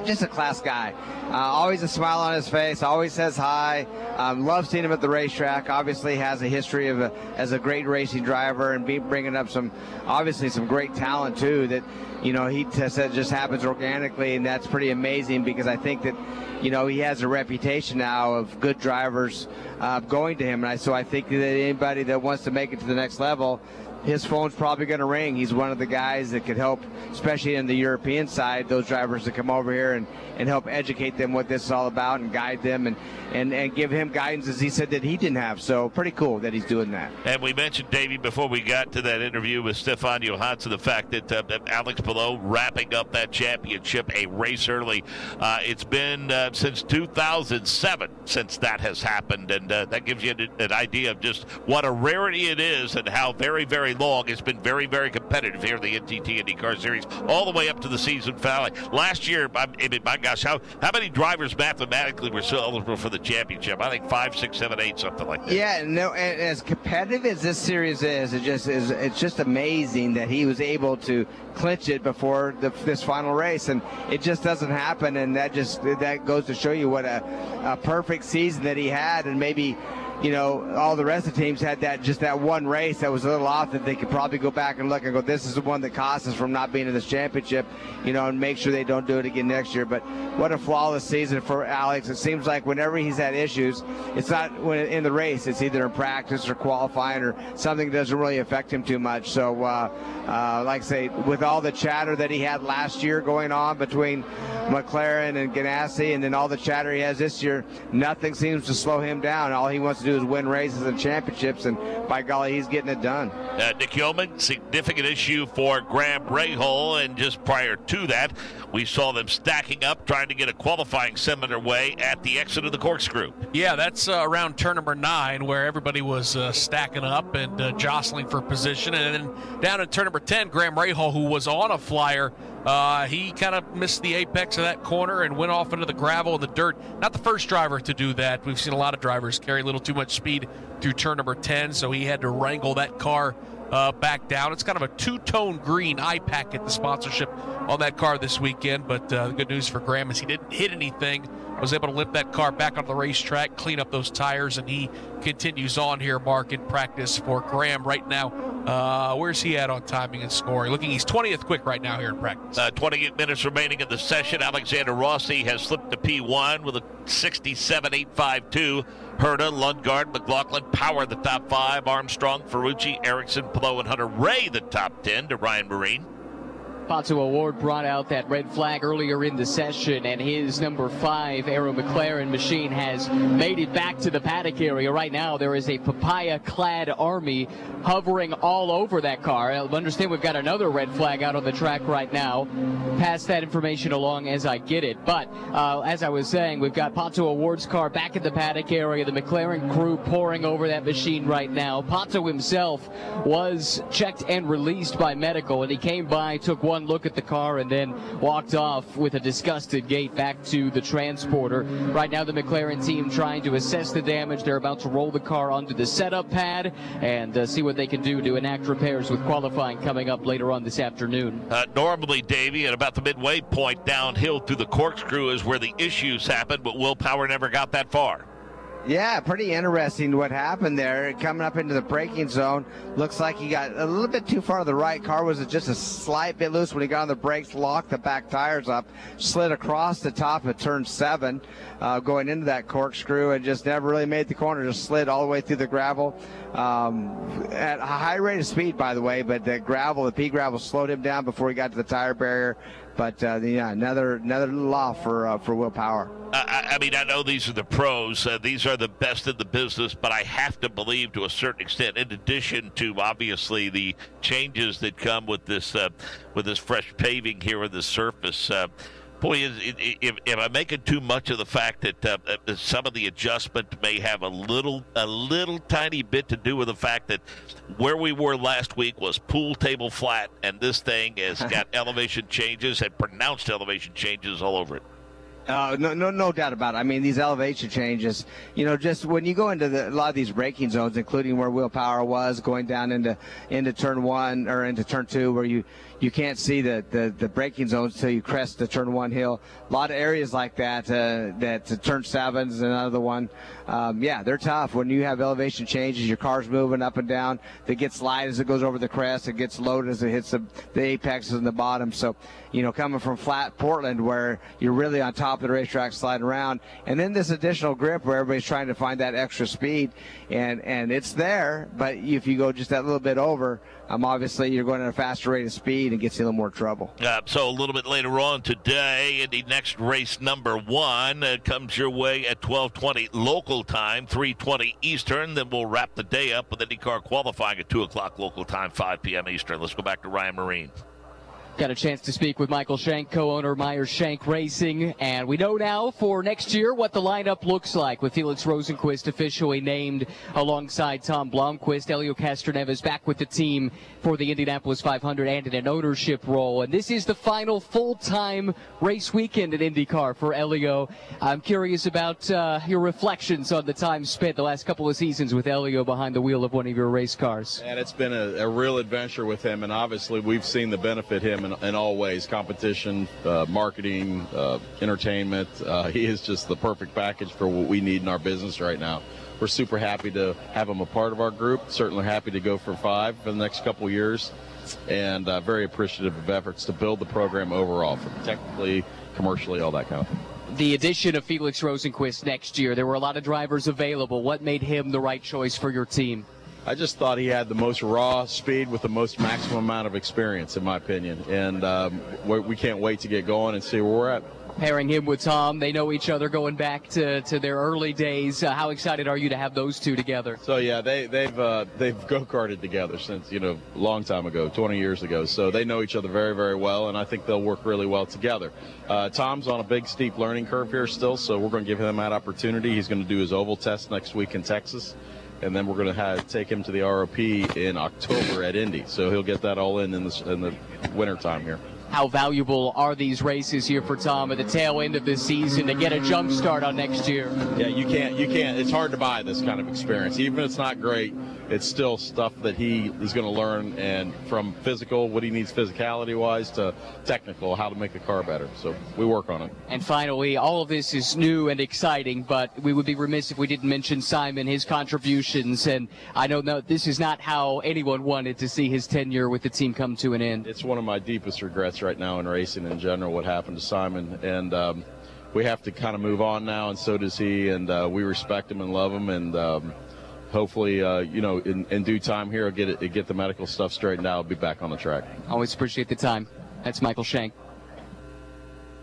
just a class guy. Always a smile on his face, always says hi. Love seeing him at the racetrack. Obviously has a history as a great racing driver and bringing up some great talent too that, you know, he said just happens organically, and that's pretty amazing because I think that, you know, he has a reputation now of good drivers going to him. And so I think that anybody that wants to make it to the next level, his phone's probably going to ring. He's one of the guys that could help, especially in the European side, those drivers to come over here and help educate them what this is all about and guide them and give him guidance, as he said, that he didn't have. So pretty cool that he's doing that. And we mentioned, Davey, before we got to that interview with Stefan Johansson, the fact that Alex Palou wrapping up that championship a race early. It's been since 2007 since that has happened, and that gives you an idea of just what a rarity it is and how very long it's been very competitive here in the NTT IndyCar Series all the way up to the season finale. Last year, I mean, my gosh, how many drivers mathematically were still eligible for the championship? I think 5, 6, 7, 8, something like that. Yeah, no, and as competitive as this series is, it's just amazing that he was able to clinch it before this final race, and it just doesn't happen, and that goes to show you what a perfect season that he had, and maybe all the rest of the teams had that one race that was a little off that they could probably go back and look and go, this is the one that cost us from not being in this championship, and make sure they don't do it again next year. But what a flawless season for Alex. It seems like whenever he's had issues, it's not in the race. It's either in practice or qualifying or something that doesn't really affect him too much. So, like I say, with all the chatter that he had last year going on between McLaren and Ganassi, and then all the chatter he has this year, nothing seems to slow him down. All he wants to do is win races and championships, and by golly, he's getting it done. Nick Yeoman, significant issue for Graham Rahal, and just prior to that, we saw them stacking up, trying to get a qualifying semi underway at the exit of the corkscrew. Yeah, that's around turn number 9, where everybody was stacking up and jostling for position. And then down in turn number 10, Graham Rahal, who was on a flyer, he kind of missed the apex of that corner and went off into the gravel and the dirt. Not the first driver to do that. We've seen a lot of drivers carry a little too much speed through turn number 10, so he had to wrangle that car back down. It's kind of a two-tone green iPacket, the sponsorship on that car this weekend. But the good news for Graham is he didn't hit anything, was able to limp that car back on the racetrack, clean up those tires, and he continues on here, Mark, in practice for Graham right now. Where's he at on timing and scoring? Looking, he's 20th quick right now here in practice. 28 minutes remaining in the session. Alexander Rossi has slipped to P1 with a 67.852. Herta, Lundgaard, McLaughlin power the top 5. Armstrong, Ferrucci, Erickson, Pillow, and Hunter Ray the top 10 to Ryan Marine. Pato O'Ward brought out that red flag earlier in the session, and his number 5 Arrow McLaren machine has made it back to the paddock area. Right now, there is a papaya-clad army hovering all over that car. I understand we've got another red flag out on the track right now. Pass that information along as I get it. But as I was saying, we've got Pato O'Ward's car back in the paddock area. The McLaren crew pouring over that machine right now. Pato himself was checked and released by medical, and he came by, took one look at the car, and then walked off with a disgusted gait back to the transporter. Right now, the McLaren team trying to assess the damage. They're about to roll the car onto the setup pad and see what they can do to enact repairs with qualifying coming up later on this afternoon. Normally, Davey, at about the midway point downhill through the corkscrew is where the issues happen, but Will Power never got that far. Yeah, pretty interesting what happened there. Coming up into the braking zone, looks like he got a little bit too far to the right. Car was just a slight bit loose when he got on the brakes, locked the back tires up, slid across the top of turn 7, going into that corkscrew, and just never really made the corner, just slid all the way through the gravel. At a high rate of speed, by the way, but the pea gravel slowed him down before he got to the tire barrier. But another little off for Will Power. I mean, I know these are the pros. These are the best in the business, but I have to believe to a certain extent, in addition to obviously the changes that come with this fresh paving here on the surface. Boy, if I'm making too much of the fact that some of the adjustment may have a little tiny bit to do with the fact that where we were last week was pool table flat, and this thing has got elevation changes and pronounced elevation changes all over it. No doubt about it. I mean, these elevation changes, just when you go into a lot of these braking zones, including where Will Power was, going down into turn 1 or into turn 2, where you can't see the braking zones until you crest the turn 1 hill. A lot of areas like that, turn 7 is another one. They're tough. When you have elevation changes, your car's moving up and down. It gets light as it goes over the crest. It gets loaded as it hits the apexes in the bottom. So, coming from flat Portland, where you're really on top of the racetrack sliding around, and then this additional grip where everybody's trying to find that extra speed, and it's there, but if you go just that little bit over, obviously you're going at a faster rate of speed and gets you a little more trouble. So a little bit later on today, in the next race number 1 comes your way at 12:20 local time, 3:20 Eastern. Then we'll wrap the day up with IndyCar qualifying at 2 o'clock local time, 5 p.m. Eastern. Let's go back to Ryan Marine. Got a chance to speak with Michael Shank, co-owner Myers Shank Racing, and we know now for next year what the lineup looks like, with Felix Rosenqvist officially named alongside Tom Blomqvist. Elio Castroneves back with the team for the Indianapolis 500 and in an ownership role. And this is the final full-time race weekend at IndyCar for Elio. I'm curious about your reflections on the time spent the last couple of seasons with Elio behind the wheel of one of your race cars. And it's been a real adventure with him, and obviously we've seen the benefit him in all ways: competition, marketing, entertainment. He is just the perfect package for what we need in our business right now. we're super happy to have him a part of our group. Certainly happy to go for 5 for the next couple of years, and very appreciative of efforts to build the program overall, from technically, commercially, all that kind of thing. The addition of Felix Rosenqvist next year, there were a lot of drivers available. What made him the right choice for your team? I just thought he had the most raw speed with the most maximum amount of experience, in my opinion. And we can't wait to get going and see where we're at. Pairing him with Tom, they know each other going back to their early days. How excited are you to have those two together? So yeah, they've go-karted together since, a long time ago, 20 years ago. So they know each other very, very well, and I think they'll work really well together. Tom's on a big, steep learning curve here still, so we're going to give him that opportunity. He's going to do his oval test next week in Texas, and then we're going to take him to the ROP in October at Indy. So he'll get that all in the wintertime here. How valuable are these races here for Tom at the tail end of this season to get a jump start on next year? Yeah, you can't. It's hard to buy this kind of experience. Even if it's not great, it's still stuff that he is going to learn, and from physical, what he needs physicality-wise, to technical, how to make the car better. So we work on it. And finally, all of this is new and exciting, but we would be remiss if we didn't mention Simon, his contributions. And I know this is not how anyone wanted to see his tenure with the team come to an end. It's one of my deepest regrets right now in racing in general, what happened to Simon, and we have to kind of move on now, and so does he, and we respect him and love him, and hopefully in due time here he'll get the medical stuff straightened out. I'll be back on the track. Always appreciate the time. That's Michael Shank.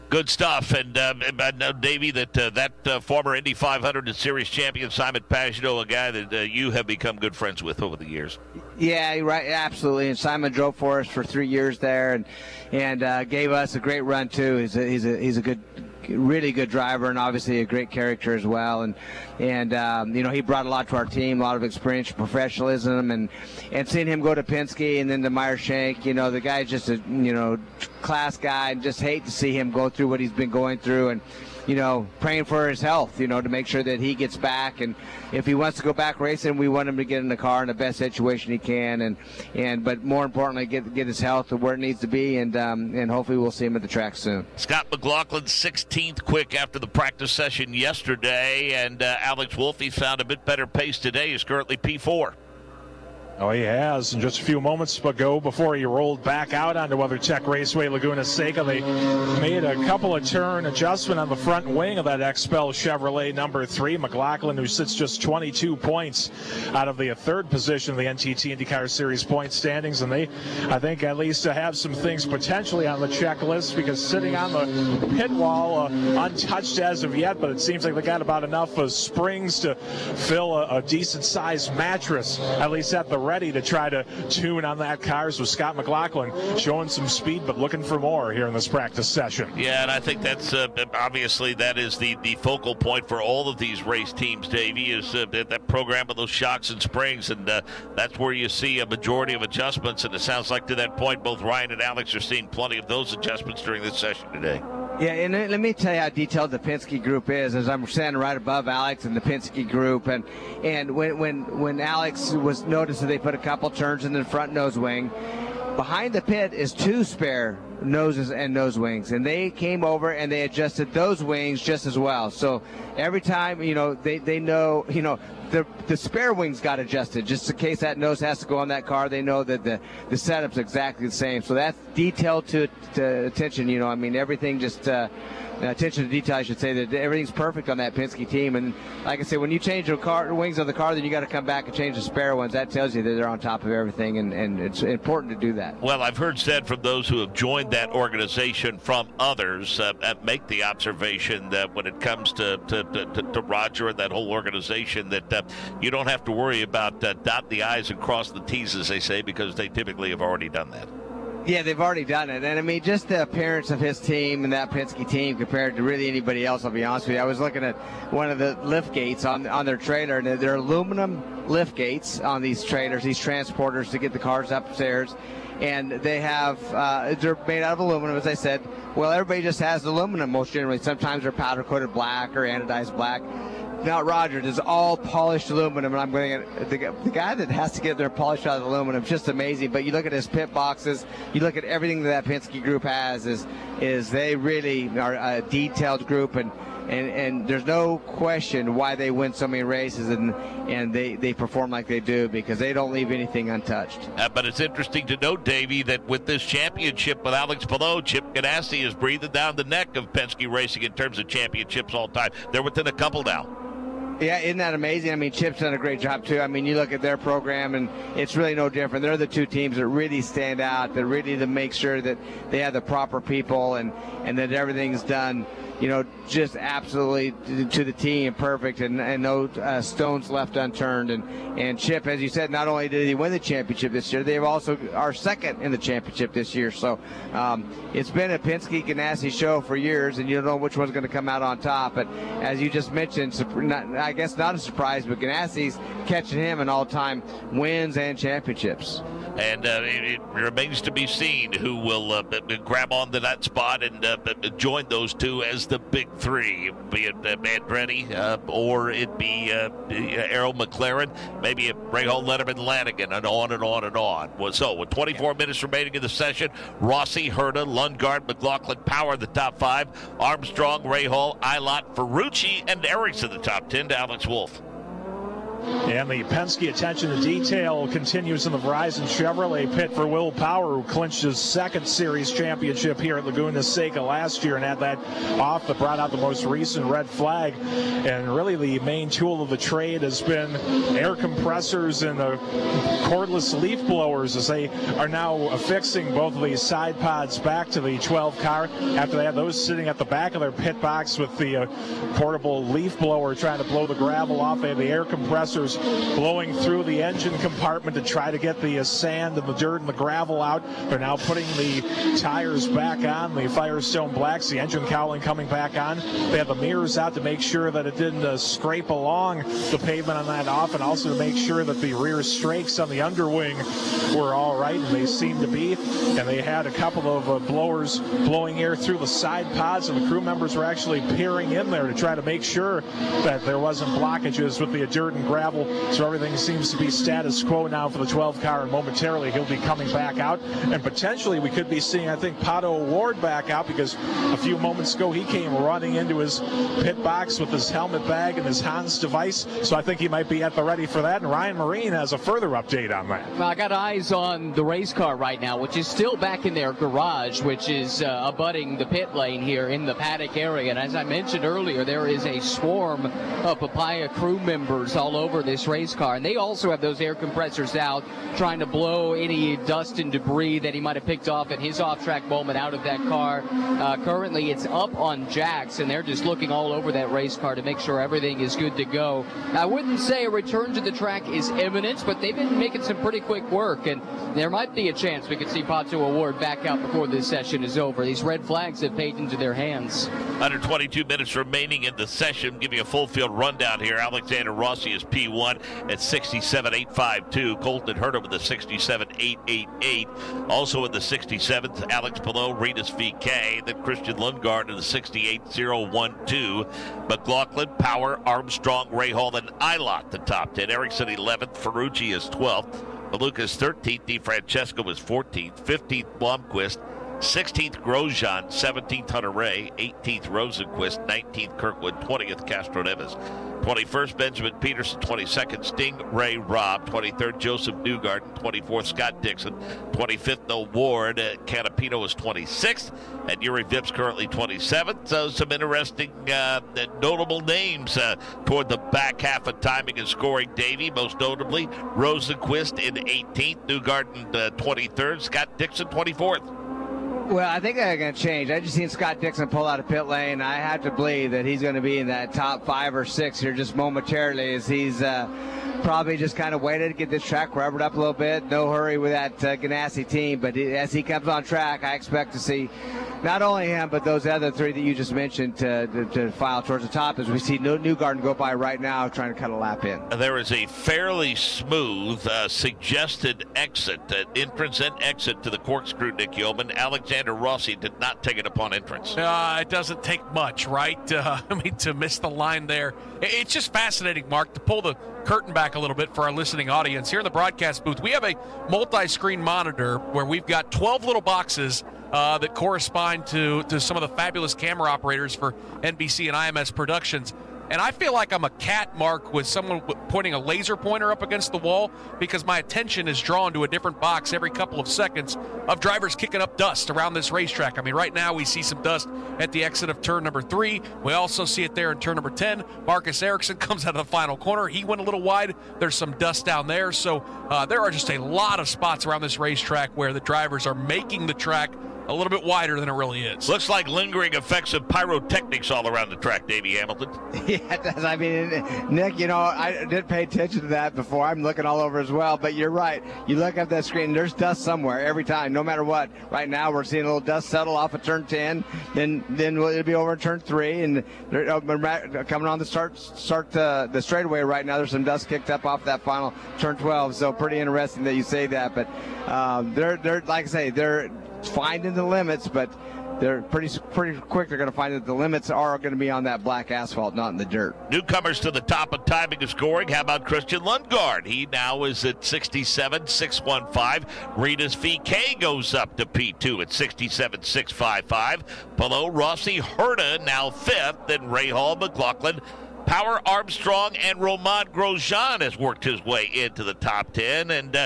Good stuff. And I know, Davey, that former Indy 500 and Series champion Simon Pagenaud, a guy that you have become good friends with over the years. Yeah, right, absolutely. And Simon drove for us for 3 years there, and gave us a great run too. He's a good, really good driver, and obviously a great character as well. And he brought a lot to our team, a lot of experience, professionalism, and seeing him go to Penske and then to Meyer Shank. The guy's just a class guy, and just hate to see him go through what he's been going through, and praying for his health, to make sure that he gets back. And if he wants to go back racing, we want him to get in the car in the best situation he can, but more importantly, get his health to where it needs to be, and hopefully we'll see him at the track soon. Scott McLaughlin, 16th quick after the practice session yesterday, and Alex Wolff, he found a bit better pace today. He's currently P4. Oh, he has. And just a few moments ago, before he rolled back out onto WeatherTech Raceway Laguna Seca, they made a couple of turn adjustment on the front wing of that XPEL Chevrolet number 3. McLaughlin, who sits just 22 points out of the third position of the NTT IndyCar Series point standings, and they, I think, at least have some things potentially on the checklist, because sitting on the pit wall, untouched as of yet, but it seems like they got about enough springs to fill a decent-sized mattress, at least at the ready to try to tune on that car. So Scott McLaughlin showing some speed, but looking for more here in this practice session. Yeah, and I think that's obviously that is the focal point for all of these race teams, Davey, is that program of those shocks and springs, and that's where you see a majority of adjustments, and it sounds like to that point both Ryan and Alex are seeing plenty of those adjustments during this session today. Yeah, and let me tell you how detailed the Penske group is, as I'm standing right above Alex and the Penske group, and when Alex was noticed that they put a couple turns in the front nose wing, behind the pit is 2 spare noses and nose wings, and they came over and they adjusted those wings just as well. So every time, they know, the spare wings got adjusted just in case that nose has to go on that car. They know that the setup's exactly the same. So that's detailed to attention. Everything just attention to detail. I should say that everything's perfect on that Penske team. And like I said, when you change the wings of the car, then you got to come back and change the spare ones. That tells you that they're on top of everything, and it's important to do that. Well, I've heard said from those who have joined that organization from others make the observation that when it comes to Roger and that whole organization, that you don't have to worry about dot the I's and cross the T's, as they say, because they typically have already done that. Yeah, they've already done it. And, just the appearance of his team and that Penske team compared to really anybody else, I'll be honest with you. I was looking at one of the lift gates on their trailer, and they're aluminum lift gates on these trailers, these transporters to get the cars upstairs. And they have, they're made out of aluminum, as I said. Well, everybody just has aluminum most generally. Sometimes they're powder-coated black or anodized black. Now, Roger, it's all polished aluminum, and I'm going to the guy that has to get there polished out of aluminum, just amazing. But you look at his pit boxes, you look at everything that Penske group has, is they really are a detailed group, and and there's no question why they win so many races and they perform like they do, because they don't leave anything untouched. But it's interesting to note, Davey, that with this championship with Alex Palou, Chip Ganassi is breathing down the neck of Penske Racing in terms of championships all time. They're within a couple now. Yeah, isn't that amazing? I mean, Chip's done a great job, too. I mean, you look at their program, and it's really no different. They're the two teams that really stand out, that really make sure that they have the proper people and that everything's done, just absolutely to the team, perfect, and no stones left unturned. And Chip, as you said, not only did he win the championship this year, they also are second in the championship this year. So it's been a Penske Ganassi show for years, and you don't know which one's going to come out on top. But as you just mentioned, I guess not a surprise, but Ganassi's catching him in all-time wins and championships. And it remains to be seen who will grab onto that spot and join those two as the big three, be it Andretti or it be Errol McLaren, maybe Rahal, Letterman, Lanigan, and on and on and on. So with 24 minutes remaining in the session, Rossi, Herta, Lundgaard, McLaughlin, Power the top 5, Armstrong, Rahal, Eilert, Ferrucci, and Ericsson the top 10 to Alex Wolff. And the Penske attention to detail continues in the Verizon Chevrolet pit for Will Power, who clinched his second series championship here at Laguna Seca last year and had that off that brought out the most recent red flag. And really the main tool of the trade has been air compressors and the cordless leaf blowers, as they are now affixing both of these side pods back to the 12 car after they had those sitting at the back of their pit box with the portable leaf blower trying to blow the gravel off. They had the air compressor blowing through the engine compartment to try to get the sand and the dirt and the gravel out. They're now putting the tires back on, the Firestone Blacks, the engine cowling coming back on. They have the mirrors out to make sure that it didn't scrape along the pavement on that off, and also to make sure that the rear strakes on the underwing were all right, and they seem to be. And they had a couple of blowers blowing air through the side pods, and the crew members were actually peering in there to try to make sure that there wasn't blockages with the dirt and gravel. So everything seems to be status quo now for the 12 car, and momentarily he'll be coming back out, and potentially we could be seeing, I think, Pato O'Ward back out, because a few moments ago he came running into his pit box with his helmet bag and his Hans device, so I think he might be at the ready for that. And Ryan Marine has a further update on that. Well, I got eyes on the race car right now, which is still back in their garage, which is abutting the pit lane here in the paddock area. And as I mentioned earlier, there is a swarm of Papaya crew members all over this race car, and they also have those air compressors out trying to blow any dust and debris that he might have picked off at his off-track moment out of that car. Currently it's up on jacks, and they're just looking all over that race car to make sure everything is good to go. I wouldn't say a return to the track is imminent, but they've been making some pretty quick work, and there might be a chance we could see Pato O'Ward back out before this session is over. These red flags have paid into their hands. Under 22 minutes remaining in the session. Give you a full field rundown here. Alexander Rossi is P1 at 67.852. Colton Herta with a 67.888. Also in the 67th, Alex Palou, Renus VK. Then Christian Lundgaard in the 68.012. McLaughlin, Power, Armstrong, Rahal, and Eilert the top 10. Ericsson 11th. Ferrucci is 12th. Maluka is 13th. DeFrancesco is 14th. 15th, Blomqvist. 16th, Grosjean. 17th, Hunter Ray. 18th, Rosenqvist. 19th, Kirkwood. 20th, Castro Neves. 21st, Benjamin Peterson. 22nd, Sting Ray Robb. 23rd, Joseph Newgarden. 24th, Scott Dixon. 25th, Noel Ward. Canapino is 26th. And Yuri Vips currently 27th. So some interesting notable names toward the back half of timing and scoring, Davey. Most notably, Rosenqvist in 18th. Newgarden 23rd. Scott Dixon 24th. Well, I think they're going to change. I just seen Scott Dixon pull out of pit lane. I have to believe that he's going to be in that top 5 or 6 here just momentarily, as he's probably just kind of waited to get this track rubbered up a little bit. No hurry with that Ganassi team, but as he comes on track, I expect to see not only him, but those other 3 that you just mentioned to file towards the top, as we see Newgarden go by right now trying to cut a lap in. There is a fairly smooth suggested exit, entrance and exit to the corkscrew, Nick Yeoman. Alexander Rossi did not take it upon entrance. It doesn't take much, right? To miss the line there. It's just fascinating, Mark, to pull the curtain back a little bit for our listening audience. Here in the broadcast booth, we have a multi-screen monitor where we've got 12 little boxes that correspond to some of the fabulous camera operators for NBC and IMS Productions. And I feel like I'm a cat, Mark, with someone pointing a laser pointer up against the wall, because my attention is drawn to a different box every couple of seconds of drivers kicking up dust around this racetrack. I mean, right now we see some dust at the exit of turn number 3. We also see it there in turn number 10. Marcus Ericsson comes out of the final corner. He went a little wide. There's some dust down there. So there are just a lot of spots around this racetrack where the drivers are making the track a little bit wider than it really is. Looks like lingering effects of pyrotechnics all around the track, Davey Hamilton. Yeah, it does. I mean, Nick, I didn't pay attention to that before. I'm looking all over as well, but you're right. You look at that screen, there's dust somewhere every time, no matter what. Right now, we're seeing a little dust settle off of turn 10, then it'll be over in turn 3, and coming on the start the straightaway right now, there's some dust kicked up off that final turn 12, so pretty interesting that you say that, but they're like I say, they're finding the limits, but they're pretty quick. They're going to find that the limits are going to be on that black asphalt, not in the dirt. Newcomers to the top of timing and scoring. How about Christian Lundgaard? He now is at 67.615. Ritas VK goes up to P2 at 67.655. Below Rossi Herta now 5th, and Rahal McLaughlin, Power Armstrong, and Romain Grosjean has worked his way into the top 10. And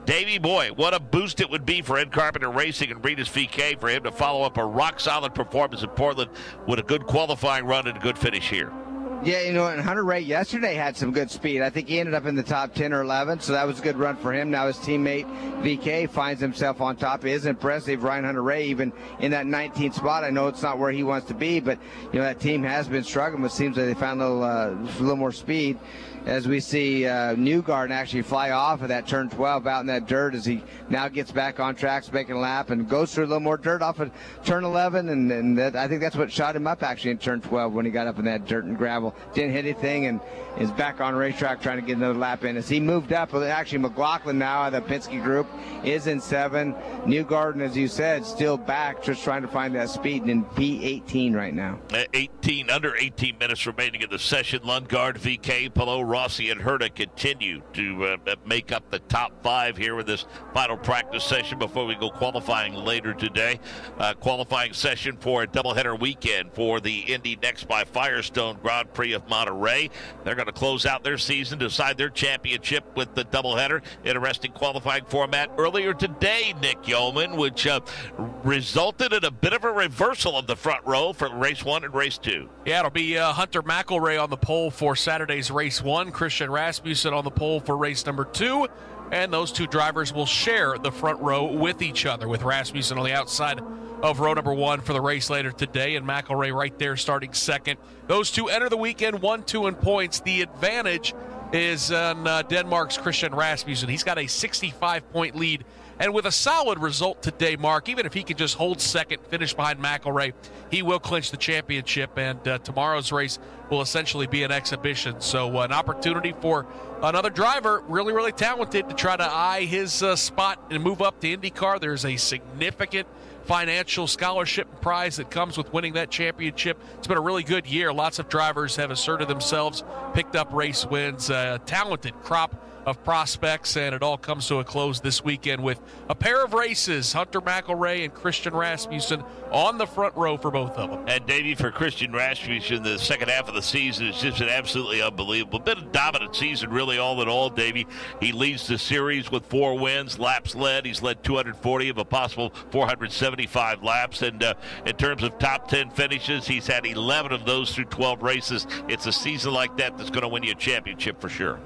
Davey, boy, what a boost it would be for Ed Carpenter Racing and Ritas VK for him to follow up a rock-solid performance in Portland with a good qualifying run and a good finish here. Yeah, and Hunter Ray yesterday had some good speed. I think he ended up in the top 10 or 11, so that was a good run for him. Now his teammate VK finds himself on top. It is impressive. Ryan Hunter Ray even in that 19th spot. I know it's not where he wants to be, but that team has been struggling. It seems like they found a little more speed. As we see Newgarden actually fly off of that turn 12 out in that dirt as he now gets back on tracks, making a lap, and goes through a little more dirt off of turn 11, and I think that's what shot him up actually in turn 12 when he got up in that dirt and gravel. Didn't hit anything and is back on racetrack trying to get another lap in. As he moved up, actually McLaughlin now, the Penske group, is in 7. Newgarden, as you said, still back, just trying to find that speed in P18 right now. Under 18 minutes remaining in the session. Lundgaard, VK, Pelot, Rossi, and Herta continue to make up the top 5 here with this final practice session before we go qualifying later today. Qualifying session for a doubleheader weekend for the Indy Next by Firestone Grand Prix of Monterey. They're going to close out their season, decide their championship with the doubleheader. Interesting qualifying format earlier today, Nick Yeoman, which resulted in a bit of a reversal of the front row for race 1 and race 2. Yeah, it'll be Hunter McElroy on the pole for Saturday's race 1, Christian Rasmussen on the pole for race number 2, and those two drivers will share the front row with each other, with Rasmussen on the outside of row number 1 for the race later today, and McElroy right there starting second. Those two enter the weekend 1-2 in points. The advantage is on Denmark's Christian Rasmussen. He's got a 65-point lead. And with a solid result today, Mark, even if he can just hold second, finish behind McElroy, he will clinch the championship, and tomorrow's race will essentially be an exhibition. So an opportunity for another driver, really, really talented, to try to eye his spot and move up to IndyCar. There's a significant financial scholarship prize that comes with winning that championship. It's been a really good year. Lots of drivers have asserted themselves, picked up race wins, a talented crop of prospects, and it all comes to a close this weekend with a pair of races, Hunter McElroy and Christian Rasmussen on the front row for both of them. And Davey, for Christian Rasmussen, the second half of the season has just been absolutely unbelievable. Been a dominant season, really, all in all, Davey. He leads the series with 4 wins, laps led. He's led 240 of a possible 475 laps, and in terms of top 10 finishes, he's had 11 of those through 12 races. It's a season like that that's going to win you a championship for sure.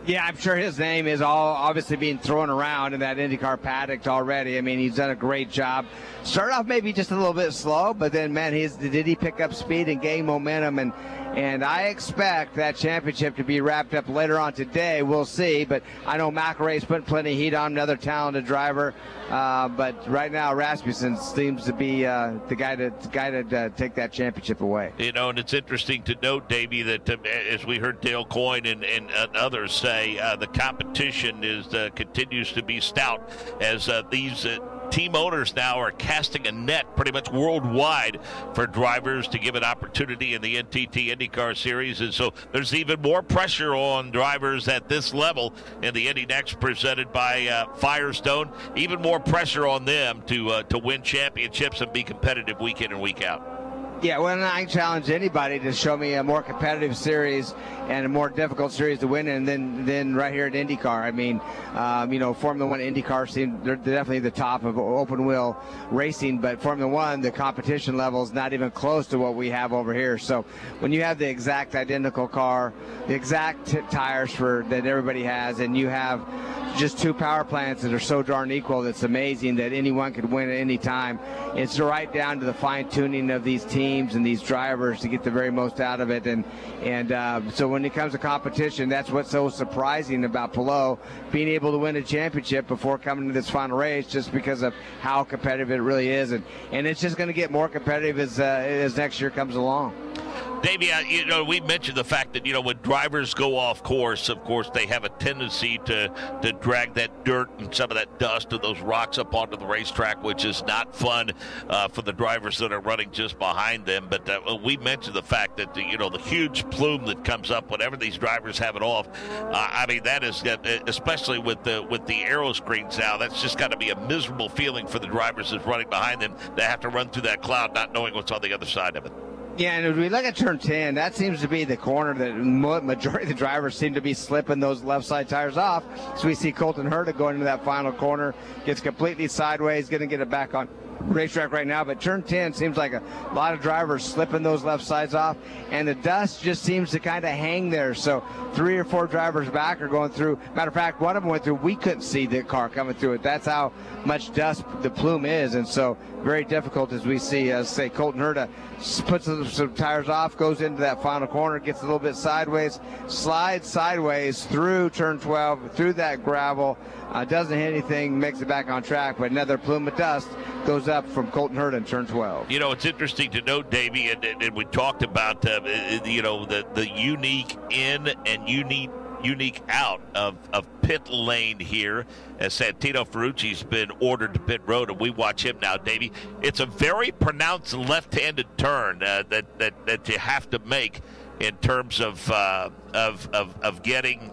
Yeah, I'm sure his name is all obviously being thrown around in that IndyCar paddock already. I mean, he's done a great job. Started off maybe just a little bit slow, but then, man, did he pick up speed and gain momentum? And I expect that championship to be wrapped up later on today. We'll see, but I know McElroy's putting plenty of heat on, another talented driver. But right now, Rasmussen seems to be the guy to take that championship away. And it's interesting to note, Davey, that as we heard Dale Coyne and others say, the competition continues to be stout as these team owners now are casting a net pretty much worldwide for drivers to give an opportunity in the NTT IndyCar Series. And so there's even more pressure on drivers at this level in the Indy Next presented by Firestone. Even more pressure on them to win championships and be competitive week in and week out. Yeah, well, I challenge anybody to show me a more competitive series and a more difficult series to win in than right here at IndyCar. I mean, Formula One IndyCar team, they're definitely the top of open wheel racing, but Formula One, the competition level is not even close to what we have over here. So when you have the exact identical car, the exact tires that everybody has, and you have just two power plants that are so darn equal, it's amazing that anyone could win at any time. It's right down to the fine tuning of these teams and these drivers to get the very most out of it. And so when it comes to competition, that's what's so surprising about Palou being able to win a championship before coming to this final race, just because of how competitive it really is. And it's just going to get more competitive as next year comes along. Davey, we mentioned the fact that, when drivers go off course, of course, they have a tendency to drag that dirt and some of that dust and those rocks up onto the racetrack, which is not fun for the drivers that are running just behind them. But we mentioned the fact that, the huge plume that comes up whenever these drivers have it off. That is, especially with the aero screens now, that's just got to be a miserable feeling for the drivers that's running behind them. They have to run through that cloud not knowing what's on the other side of it. Yeah, and if we look at turn 10, that seems to be the corner that majority of the drivers seem to be slipping those left side tires off. So we see Colton Herta going into that final corner, gets completely sideways, going to get it back on racetrack right now. But turn 10 seems like a lot of drivers slipping those left sides off, and the dust just seems to kind of hang there. So 3 or 4 drivers back are going through. Matter of fact, one of them went through. We couldn't see the car coming through it. That's how much dust the plume is, and so very difficult as we see, say, Colton Herta puts some tires off, goes into that final corner, gets a little bit sideways, slides sideways through turn 12, through that gravel, doesn't hit anything, makes it back on track, but another plume of dust goes up from Colton Herta in turn 12. It's interesting to note, Davey, and we talked about, the unique in and unique out of pit lane here, as Santino Ferrucci's been ordered to pit road, and we watch him now, Davey. It's a very pronounced left-handed turn that you have to make in terms of getting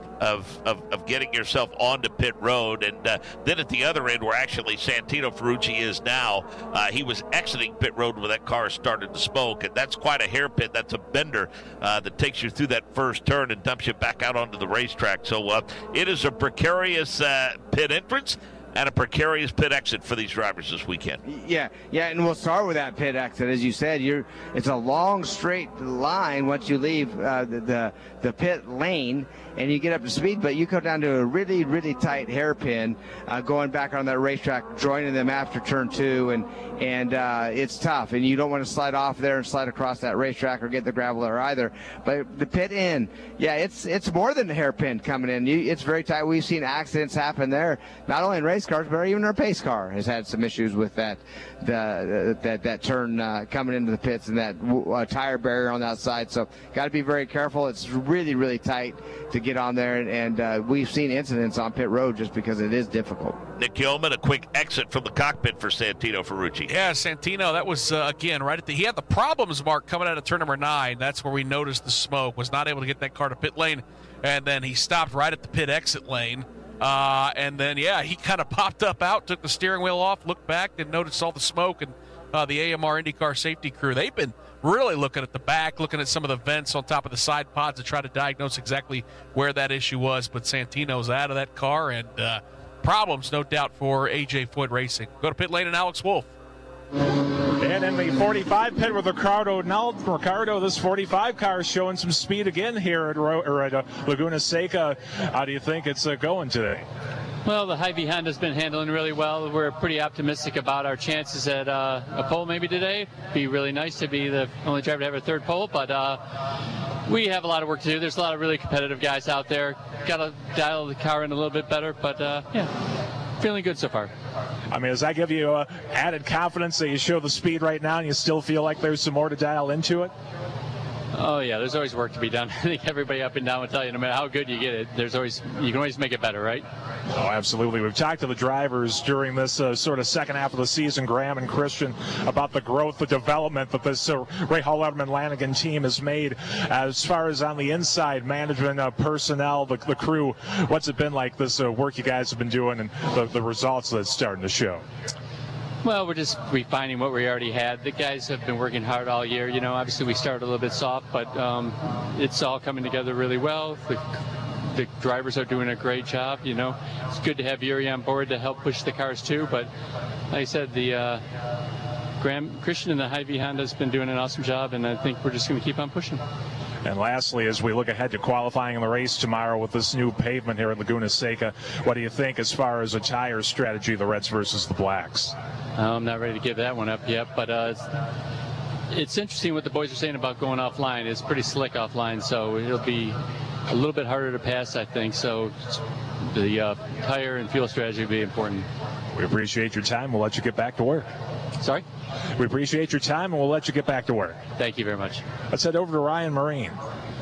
yourself onto pit road, and then at the other end, where actually Santino Ferrucci is now, he was exiting pit road when that car started to smoke, and that's quite a hairpin. That's a bender that takes you through that first turn and dumps you back out onto the racetrack. So it is a precarious pit entrance and a precarious pit exit for these drivers this weekend. Yeah, and we'll start with that pit exit. As you said, it's a long, straight line once you leave the pit lane and you get up to speed, but you come down to a really, really tight hairpin going back on that racetrack, joining them after turn 2, and it's tough, and you don't want to slide off there and slide across that racetrack or get the gravel there either. But the pit in, yeah, it's more than a hairpin coming in. It's very tight. We've seen accidents happen there, not only in race cars, but even our pace car has had some issues with that turn coming into the pits and that tire barrier on that side. So got to be very careful. It's really, really tight to get on there, and we've seen incidents on pit road just because it is difficult. Nick Gilman, a quick exit from the cockpit for Santino Ferrucci. Yeah, Santino, that was, again, right at he had the problems, Mark, coming out of turn number 9. That's where we noticed the smoke, was not able to get that car to pit lane, and then he stopped right at the pit exit lane. And then, he kind of popped up out, took the steering wheel off, looked back, and noticed all the smoke. And the AMR IndyCar safety crew, they've been really looking at the back, looking at some of the vents on top of the side pods to try to diagnose exactly where that issue was. But Santino's out of that car, and problems, no doubt, for AJ Foyt Racing. Go to pit lane and Alex Wolf. And in the 45 pit with Ricardo now. Ricardo, this 45 car is showing some speed again here at Laguna Seca. How do you think it's going today? Well, the Hy-Vee Honda's been handling really well. We're pretty optimistic about our chances at a pole maybe today. Be really nice to be the only driver to have a third pole, but we have a lot of work to do. There's a lot of really competitive guys out there. Got to dial the car in a little bit better, but feeling good so far. I mean, does that give you added confidence that you show the speed right now and you still feel like there's some more to dial into it? Oh yeah, there's always work to be done. I think everybody up and down will tell you, no matter how good you get it, you can always make it better, right? Oh, absolutely. We've talked to the drivers during this sort of second half of the season, Graham and Christian, about the growth, the development that this Ray Hall Letterman Lanigan team has made as far as on the inside, management, personnel, the crew. What's it been like, this work you guys have been doing and the results that's starting to show? Well, we're just refining what we already had. The guys have been working hard all year. You know, obviously we started a little bit soft, but it's all coming together really well. The drivers are doing a great job. You know, it's good to have Yuri on board to help push the cars too. But like I said, the Christian and the Hy-Vee Honda has been doing an awesome job, and I think we're just going to keep on pushing. And lastly, as we look ahead to qualifying in the race tomorrow with this new pavement here at Laguna Seca, what do you think as far as a tire strategy, the Reds versus the Blacks? I'm not ready to give that one up yet, but it's interesting what the boys are saying about going offline. It's pretty slick offline, so it'll be a little bit harder to pass, I think. So the tire and fuel strategy will be important. We appreciate your time. We'll let you get back to work. Sorry? We appreciate your time, and we'll let you get back to work. Thank you very much. Let's head over to Ryan Marine.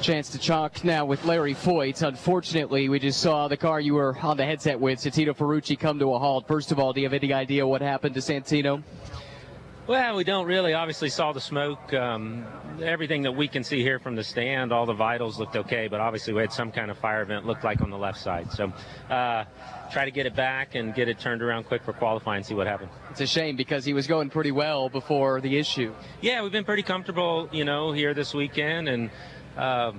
Chance to talk now with Larry Foyt. Unfortunately, we just saw the car you were on the headset with, Santino Ferrucci, come to a halt. First of all, do you have any idea what happened to Santino? Well, we don't really. Obviously saw the smoke. Everything that we can see here from the stand, all the vitals looked okay, but obviously we had some kind of fire event, looked like on the left side. So try to get it back and get it turned around quick for qualifying and see what happens. It's a shame because he was going pretty well before the issue. Yeah, we've been pretty comfortable, you know, here this weekend, and I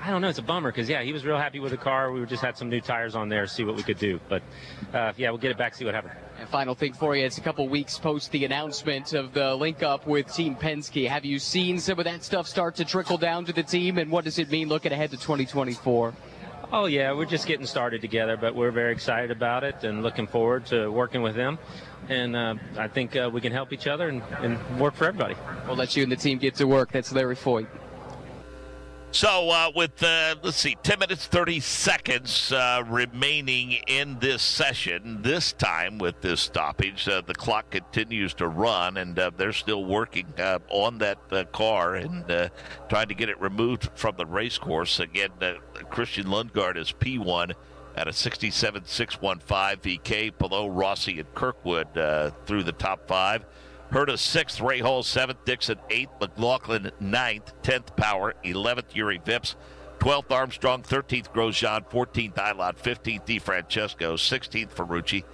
don't know, it's a bummer because, yeah, he was real happy with the car. We just had some new tires on there, see what we could do. But, yeah, we'll get it back, see what happens. And final thing for you, it's a couple weeks post the announcement of the link-up with Team Penske. Have you seen some of that stuff start to trickle down to the team, and what does it mean looking ahead to 2024? Oh, yeah, we're just getting started together, but we're very excited about it and looking forward to working with them. And I think we can help each other and work for everybody. We'll let you and the team get to work. That's Larry Foyt. So with, let's see, 10 minutes, 30 seconds remaining in this session, this time with this stoppage, the clock continues to run, and they're still working on that car and trying to get it removed from the race course. Again, Christian Lundgaard is P1 at a 67.615 VK below Rossi and Kirkwood through the top five. Herta 6th, Ray Hall 7th, Dixon 8th, McLaughlin 9th, 10th Power, 11th Yuri Vips, 12th Armstrong, 13th Grosjean, 14th Eilot, 15th DeFrancesco, 16th Ferrucci,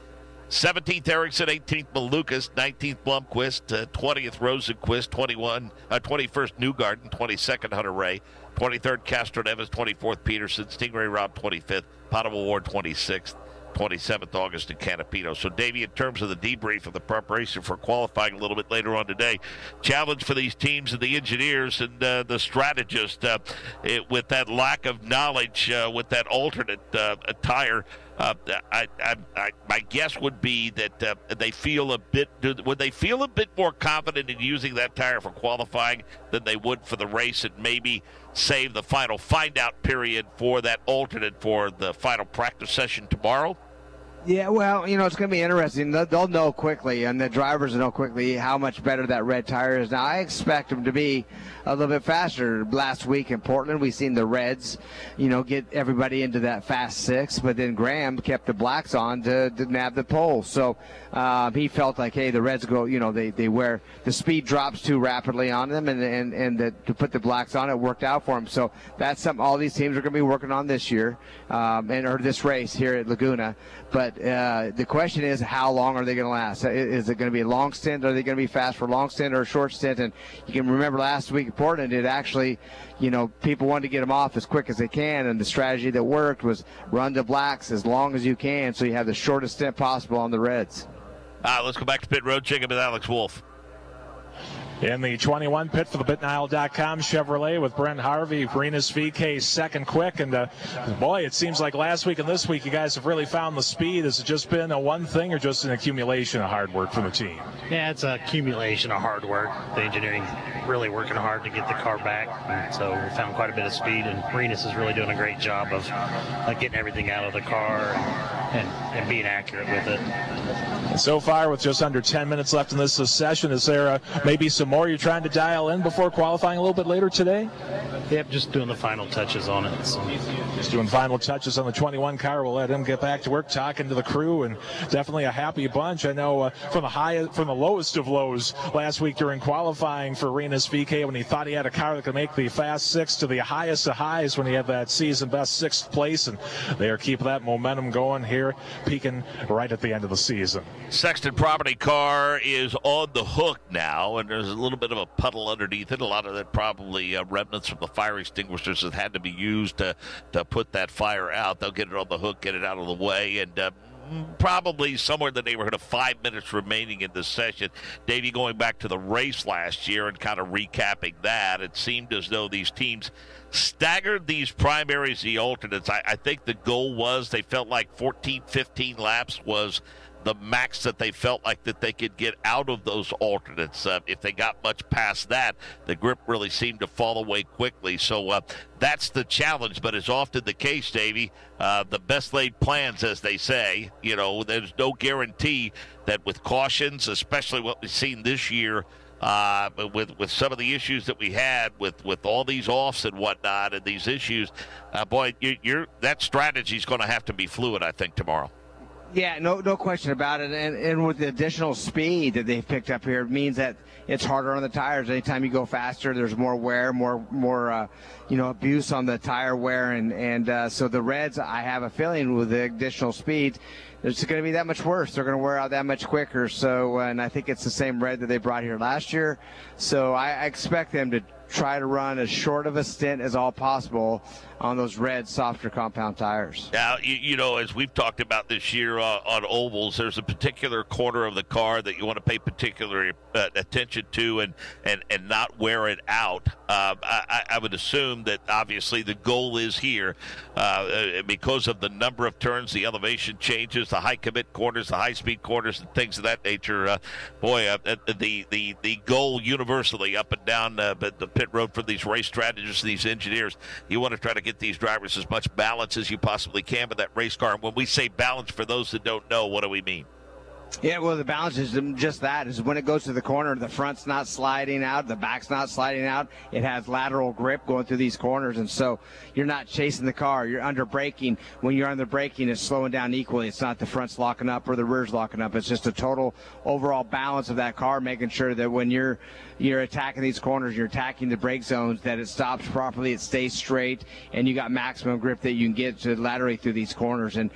17th Erickson, 18th Malukas, 19th Blomqvist, 20th Rosenqvist, 21st Newgarden, 22nd Hunter Ray, 23rd Castroneves, 24th Peterson, Stingray Rob 25th, Potawatomi Ward 26th. 27th August in Canapino. So, Davey, in terms of the debrief of the preparation for qualifying a little bit later on today, challenge for these teams and the engineers and the strategists with that lack of knowledge with that alternate tire. My guess would be that they feel a bit. Would they feel a bit more confident in using that tire for qualifying than they would for the race, and maybe save the final find-out period for that alternate for the final practice session tomorrow? Yeah, well, you know, it's going to be interesting. They'll know quickly, and the drivers will know quickly how much better that red tire is. Now, I expect them to be a little bit faster. Last week in Portland, we seen the Reds, you know, get everybody into that fast six, but then Graham kept the blacks on to nab the pole. So he felt like, hey, the Reds go, you know, they wear the speed drops too rapidly on them, and to put the blacks on it worked out for them. So that's something all these teams are going to be working on this year, or this race here at Laguna. But the question is, how long are they going to last? Is it going to be a long stint? Are they going to be fast for a long stint or a short stint? And you can remember last week in Portland, it actually, you know, people wanted to get them off as quick as they can, and the strategy that worked was run the blacks as long as you can so you have the shortest stint possible on the Reds. Let's go back to pit road. Check in with Alex Wolf. In the 21 pit for the BitNile.com Chevrolet with Brent Harvey, Renus VK second quick. And, boy, it seems like last week and this week you guys have really found the speed. Has it just been a one thing or just an accumulation of hard work from the team? Yeah, it's an accumulation of hard work. The engineering really working hard to get the car back. And so we found quite a bit of speed, and Marinus is really doing a great job of getting everything out of the car and being accurate with it. And so far, with just under 10 minutes left in this session, is there maybe some more you're trying to dial in before qualifying a little bit later today? Yep, just doing the final touches on it. So. Just doing final touches on the 21 car. We'll let him get back to work, talking to the crew, and definitely a happy bunch. I know from the lowest of lows last week during qualifying for Rinus VeeKay, when he thought he had a car that could make the Fast Six, to the highest of highs when he had that season best 6th place, and they are keeping that momentum going here, peaking right at the end of the season. Sexton Property car is on the hook now, and there's a little bit of a puddle underneath it. A lot of that probably remnants from the fire extinguishers that had to be used to put that fire out. They'll get it on the hook, get it out of the way, and probably somewhere in the neighborhood of 5 minutes remaining in this session. Davey, going back to the race last year and kind of recapping that, it seemed as though these teams staggered these primaries, the alternates. I think the goal was they felt like 14, 15 laps was the max that they felt like that they could get out of those alternates. If they got much past that, the grip really seemed to fall away quickly. So that's the challenge, but as often the case, Davey, the best laid plans, as they say. There's no guarantee that with cautions, especially what we've seen this year, with some of the issues that we had with all these offs and whatnot and these issues, that strategy is going to have to be fluid, I think, tomorrow. Yeah, no question about it. And with the additional speed that they've picked up here, it means that it's harder on the tires. Anytime you go faster, there's more wear, more abuse on the tire wear. And so the Reds, I have a feeling with the additional speed, it's going to be that much worse. They're going to wear out that much quicker. So, and I think it's the same red that they brought here last year. So I expect them to try to run as short of a stint as all possible on those red, softer compound tires. Now, as we've talked about this year on ovals, there's a particular corner of the car that you want to pay particular attention to and not wear it out. I would assume that obviously the goal is here because of the number of turns, the elevation changes, the high commit corners, the high speed corners, and things of that nature. The goal universally up and down the pit road for these race strategists, these engineers, you want to try to get these drivers as much balance as you possibly can with that race car. And when we say balance, for those that don't know, what do we mean? Yeah, well, the balance is just that, is when it goes to the corner, the front's not sliding out, the back's not sliding out. It has lateral grip going through these corners, and so you're not chasing the car. You're under braking. When you're under braking, it's slowing down equally. It's not the front's locking up or the rear's locking up. It's just a total overall balance of that car, making sure that when you're attacking these corners, you're attacking the brake zones, that it stops properly, it stays straight, and you got maximum grip that you can get to laterally through these corners. And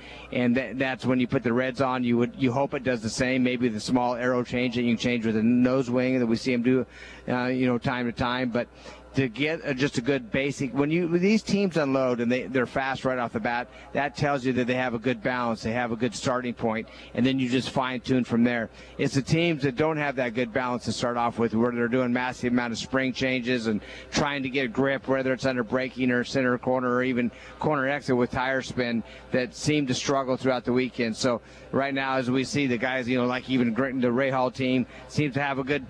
that's when you put the Reds on. You hope it does the same, maybe the small aero change that you can change with a nose wing that we see them do, time to time. But to get just a good basic, when these teams unload and they're fast right off the bat, that tells you that they have a good balance, they have a good starting point, and then you just fine tune from there. It's the teams that don't have that good balance to start off with, where they're doing massive amount of spring changes and trying to get grip, whether it's under braking or center corner or even corner exit with tire spin, that seem to struggle throughout the weekend. So right now, as we see the guys, like even the Ray Hall team seems to have a good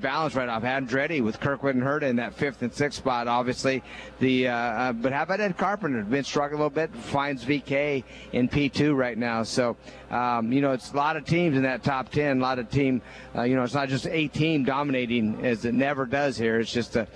balance right off. Andretti with Kirkwood and Herta in that 5th and 6th spot, obviously. But how about Ed Carpenter? Been struggling a little bit. Finds VeeKay in P2 right now. So it's a lot of teams in that top 10. A lot of team. It's not just a team dominating as it never does here. It's just a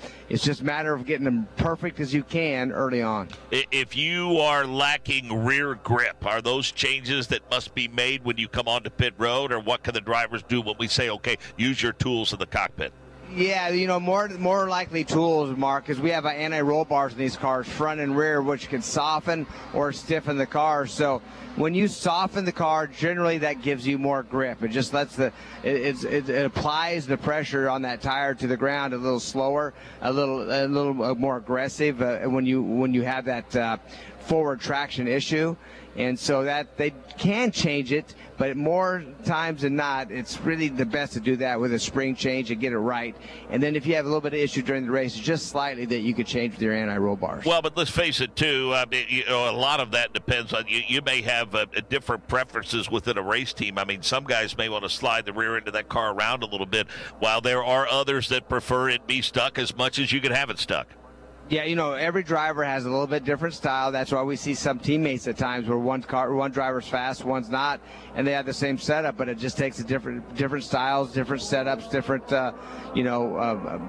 matter of getting them perfect as you can early on. If you are lacking rear grip, are those changes that must be made when you come onto pit road, or what can the drivers do when we say, okay, use your tools in the cockpit? Yeah, more likely tools, Mark, because we have anti-roll bars in these cars, front and rear, which can soften or stiffen the car. So when you soften the car, generally that gives you more grip. It just lets it applies the pressure on that tire to the ground a little slower, a little more aggressive when you have that forward traction issue. And so that they can change it, but more times than not, it's really the best to do that with a spring change and get it right. And then if you have a little bit of issue during the race, just slightly, that you could change with your anti-roll bars. Well, but let's face it, too. A lot of that depends on you. You may have different preferences within a race team. I mean, some guys may want to slide the rear end of that car around a little bit, while there are others that prefer it be stuck as much as you can have it stuck. Yeah, every driver has a little bit different style. That's why we see some teammates at times where one driver's fast, one's not, and they have the same setup, but it just takes a different styles, different setups, different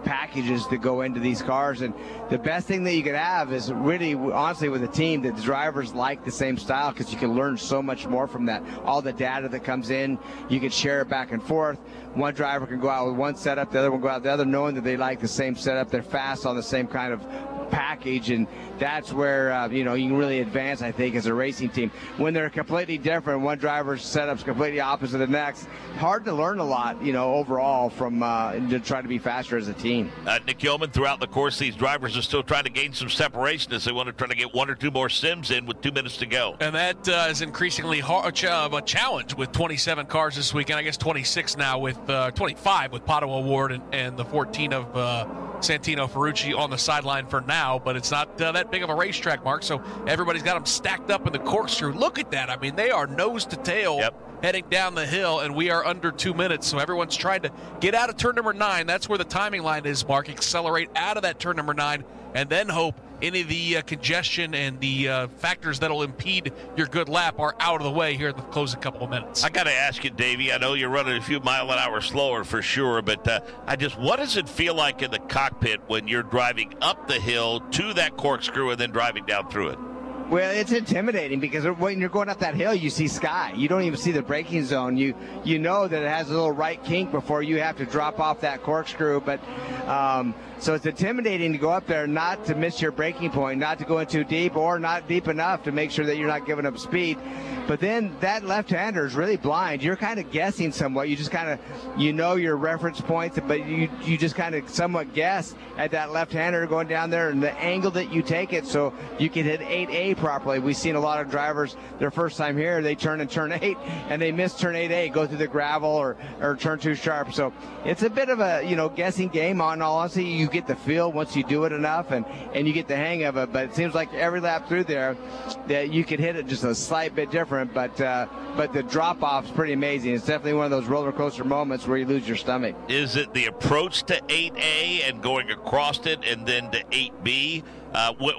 packages that go into these cars. And the best thing that you could have is really, honestly, with a team that the drivers like the same style, because you can learn so much more from that. All the data that comes in, you can share it back and forth. One driver can go out with one setup, the other one go out with the other, knowing that they like the same setup. They're fast on the same kind of package, and that's where you can really advance, I think, as a racing team. When they're completely different, one driver's setup's completely opposite of the next, hard to learn a lot, overall from to try to be faster as a team. Nick Yeoman, throughout the course, these drivers are still trying to gain some separation as they want to try to get one or two more sims in with 2 minutes to go. And that is increasingly hard of a challenge with 27 cars this weekend. I guess 26 now with 25 with Pato Award and the 14 of Santino Ferrucci on the sideline for now, but it's not that big of a racetrack, Mark, so everybody's got them stacked up in the corkscrew. Look at that. I mean, they are nose to tail heading down the hill, and we are under 2 minutes, so everyone's trying to get out of turn number 9. That's where the timing line is, Mark. Accelerate out of that turn number 9, and then hope any of the congestion and the factors that'll impede your good lap are out of the way here in the closing couple of minutes. I got to ask you, Davey, I know you're running a few mile an hour slower for sure, but what does it feel like in the cockpit when you're driving up the hill to that corkscrew and then driving down through it? Well, it's intimidating because when you're going up that hill, you see sky. You don't even see the braking zone. You know that it has a little right kink before you have to drop off that corkscrew. But so it's intimidating to go up there, not to miss your braking point, not to go in too deep or not deep enough to make sure that you're not giving up speed. But then that left-hander is really blind. You're kind of guessing somewhat. You just kind of, your reference points, but you just kind of somewhat guess at that left-hander going down there and the angle that you take it so you can hit 8A properly. We've seen a lot of drivers their first time here, they turn in turn 8 and they miss turn 8A, go through the gravel or turn too sharp. So it's a bit of a, guessing game on all honesty. You get the feel once you do it enough and you get the hang of it. But it seems like every lap through there that you could hit it just a slight bit different. But the drop-off is pretty amazing. It's definitely one of those roller coaster moments where you lose your stomach. Is it the approach to 8A and going across it and then to 8B?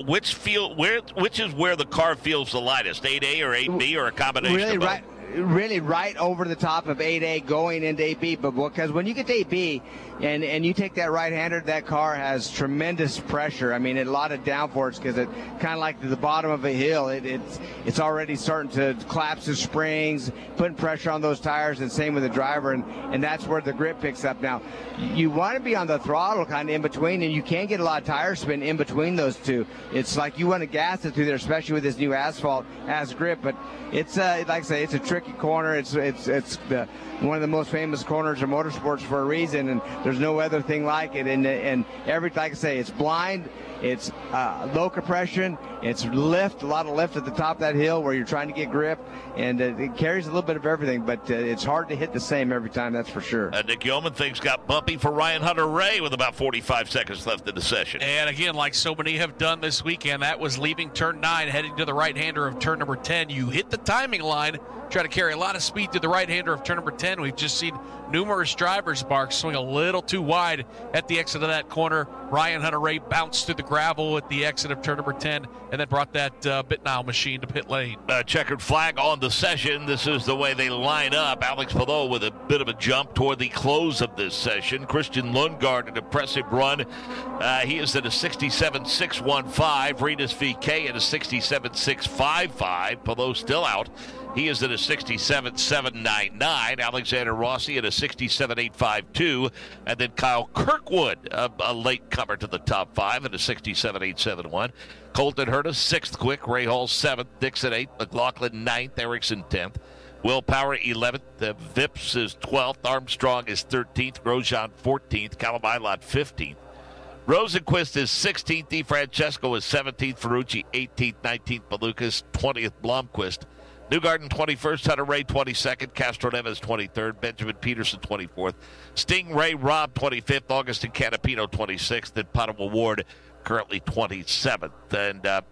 Which is where the car feels the lightest, 8A or 8B or a combination of both? Really right over the top of 8A going into 8B, but because when you get to 8B and you take that right-hander, that car has tremendous pressure. I mean, a lot of downforce because it kind of like the bottom of a hill. It's already starting to collapse the springs, putting pressure on those tires, and same with the driver, and that's where the grip picks up. Now, you want to be on the throttle kind of in between, and you can't get a lot of tire spin in between those two. It's like you want to gas it through there, especially with this new asphalt as grip, but it's like I say, it's a tricky corner. It's one of the most famous corners in motorsports for a reason, and there's no other thing like it. And every, like I say, it's blind, it's low compression, it's lift, a lot of lift at the top of that hill where you're trying to get grip, and it carries a little bit of everything, but it's hard to hit the same every time, that's for sure. Nick Yeoman, things got bumpy for Ryan Hunter-Reay with about 45 seconds left in the session. And again, like so many have done this weekend, that was leaving turn 9, heading to the right-hander of turn number 10. You hit the timing line, try to carry a lot of speed to the right-hander of turn number 10. We've just seen numerous drivers, Mark, swing a little too wide at the exit of that corner. Ryan Hunter-Reay bounced through the gravel at the exit of turn number 10 and then brought that Bitnow machine to pit lane. Checkered flag on the session. This is the way they line up. Alex Palou with a bit of a jump toward the close of this session. Christian Lundgaard, an impressive run. He is at a 67.615. Rinus VK at a 67.655. Palou still out. He is at a 67.799. Alexander Rossi at a 67.852. And then Kyle Kirkwood, a late comer to the top 5 at a 67.871. Colton Herta, 6th quick. Ray Hall, 7th. Dixon, 8th. McLaughlin, 9th. Erickson, 10th. Will Power, 11th. Vips is 12th. Armstrong is 13th. Grosjean, 14th. Callum Ilott, 15th. Rosenquist is 16th. DeFrancesco is 17th. Ferrucci 18th. 19th. Malukas 20th. Blomqvist. Newgarden 21st. Hunter Ray 22nd. Castroneves 23rd. Benjamin Peterson 24th. Stingray Robb 25th. Augustin Canapino 26th. And Potawatomi Ward currently 27th. And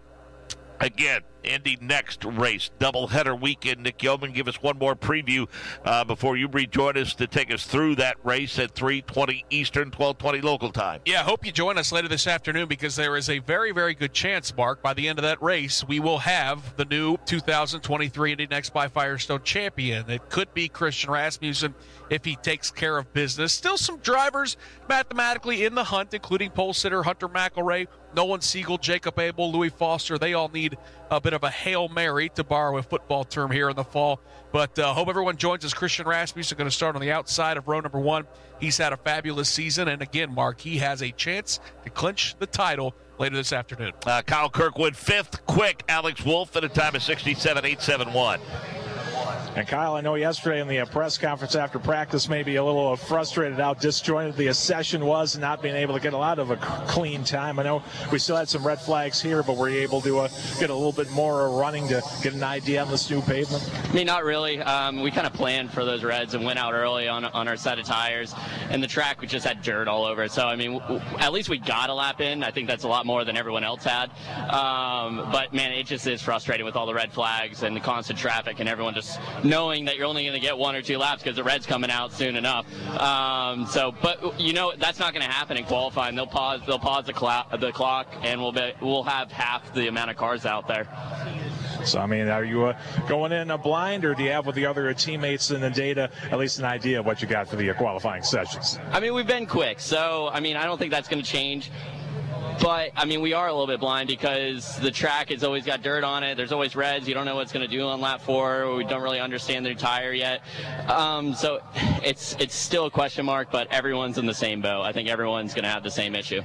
again, Indy next race, doubleheader weekend. Nick Yeoman, give us one more preview before you rejoin us to take us through that race at 3:20 Eastern, 12:20 local time. Yeah, I hope you join us later this afternoon because there is a very, very good chance, Mark, by the end of that race, we will have the new 2023 Indy Next by Firestone champion. It could be Christian Rasmussen if he takes care of business. Still some drivers mathematically in the hunt, including pole sitter Hunter McElroy, Nolan Siegel, Jacob Abel, Louis Foster. They all need a bit of a Hail Mary, to borrow a football term here in the fall. But hope everyone joins us. Christian Rasmussen going to start on the outside of row number 1. He's had a fabulous season. And again, Mark, he has a chance to clinch the title later this afternoon. Kyle Kirkwood 5th, quick. Alex Wolf at a time of 67.871. And Kyle, I know yesterday in the press conference after practice, maybe a little frustrated how disjointed the session was, not being able to get a lot of a clean time. I know we still had some red flags here, but were you able to get a little bit more running to get an idea on this new pavement? I mean, not really. We kind of planned for those reds and went out early on our set of tires, and the track we just had dirt all over it. So, I mean, at least we got a lap in. I think that's a lot more than everyone else had. But, man, it just is frustrating with all the red flags and the constant traffic and everyone just knowing that you're only going to get 1 or 2 laps because the red's coming out soon enough. But you know that's not going to happen in qualifying. They'll pause the clock, and we'll have half the amount of cars out there. So, I mean, are you going in blind, or do you have with the other teammates in the data at least an idea of what you got for the qualifying sessions? I mean, we've been quick, so I mean, I don't think that's going to change. But, I mean, we are a little bit blind because the track has always got dirt on it. There's always reds. You don't know what it's going to do on lap 4. We don't really understand their tire yet. So it's still a question mark, but everyone's in the same boat. I think everyone's going to have the same issue.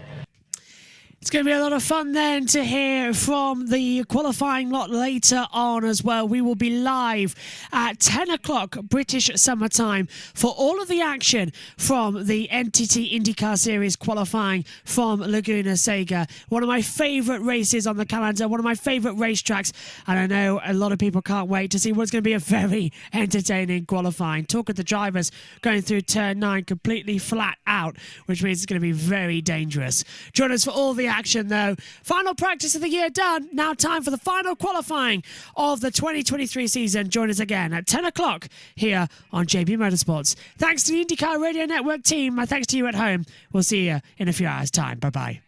It's going to be a lot of fun then to hear from the qualifying lot later on as well. We will be live at 10 o'clock British Summer Time for all of the action from the NTT IndyCar Series qualifying from Laguna Seca. One of my favourite races on the calendar, one of my favourite racetracks, and I know a lot of people can't wait to see what's going to be a very entertaining qualifying. Talk of the drivers going through turn 9 completely flat out, which means it's going to be very dangerous. Join us for all the action though. Final practice of the year done. Now time for the final qualifying of the 2023 season. Join us again at 10 o'clock here on JB Motorsports. Thanks to the IndyCar Radio Network team. My thanks to you at home. We'll see you in a few hours' time. Bye-bye.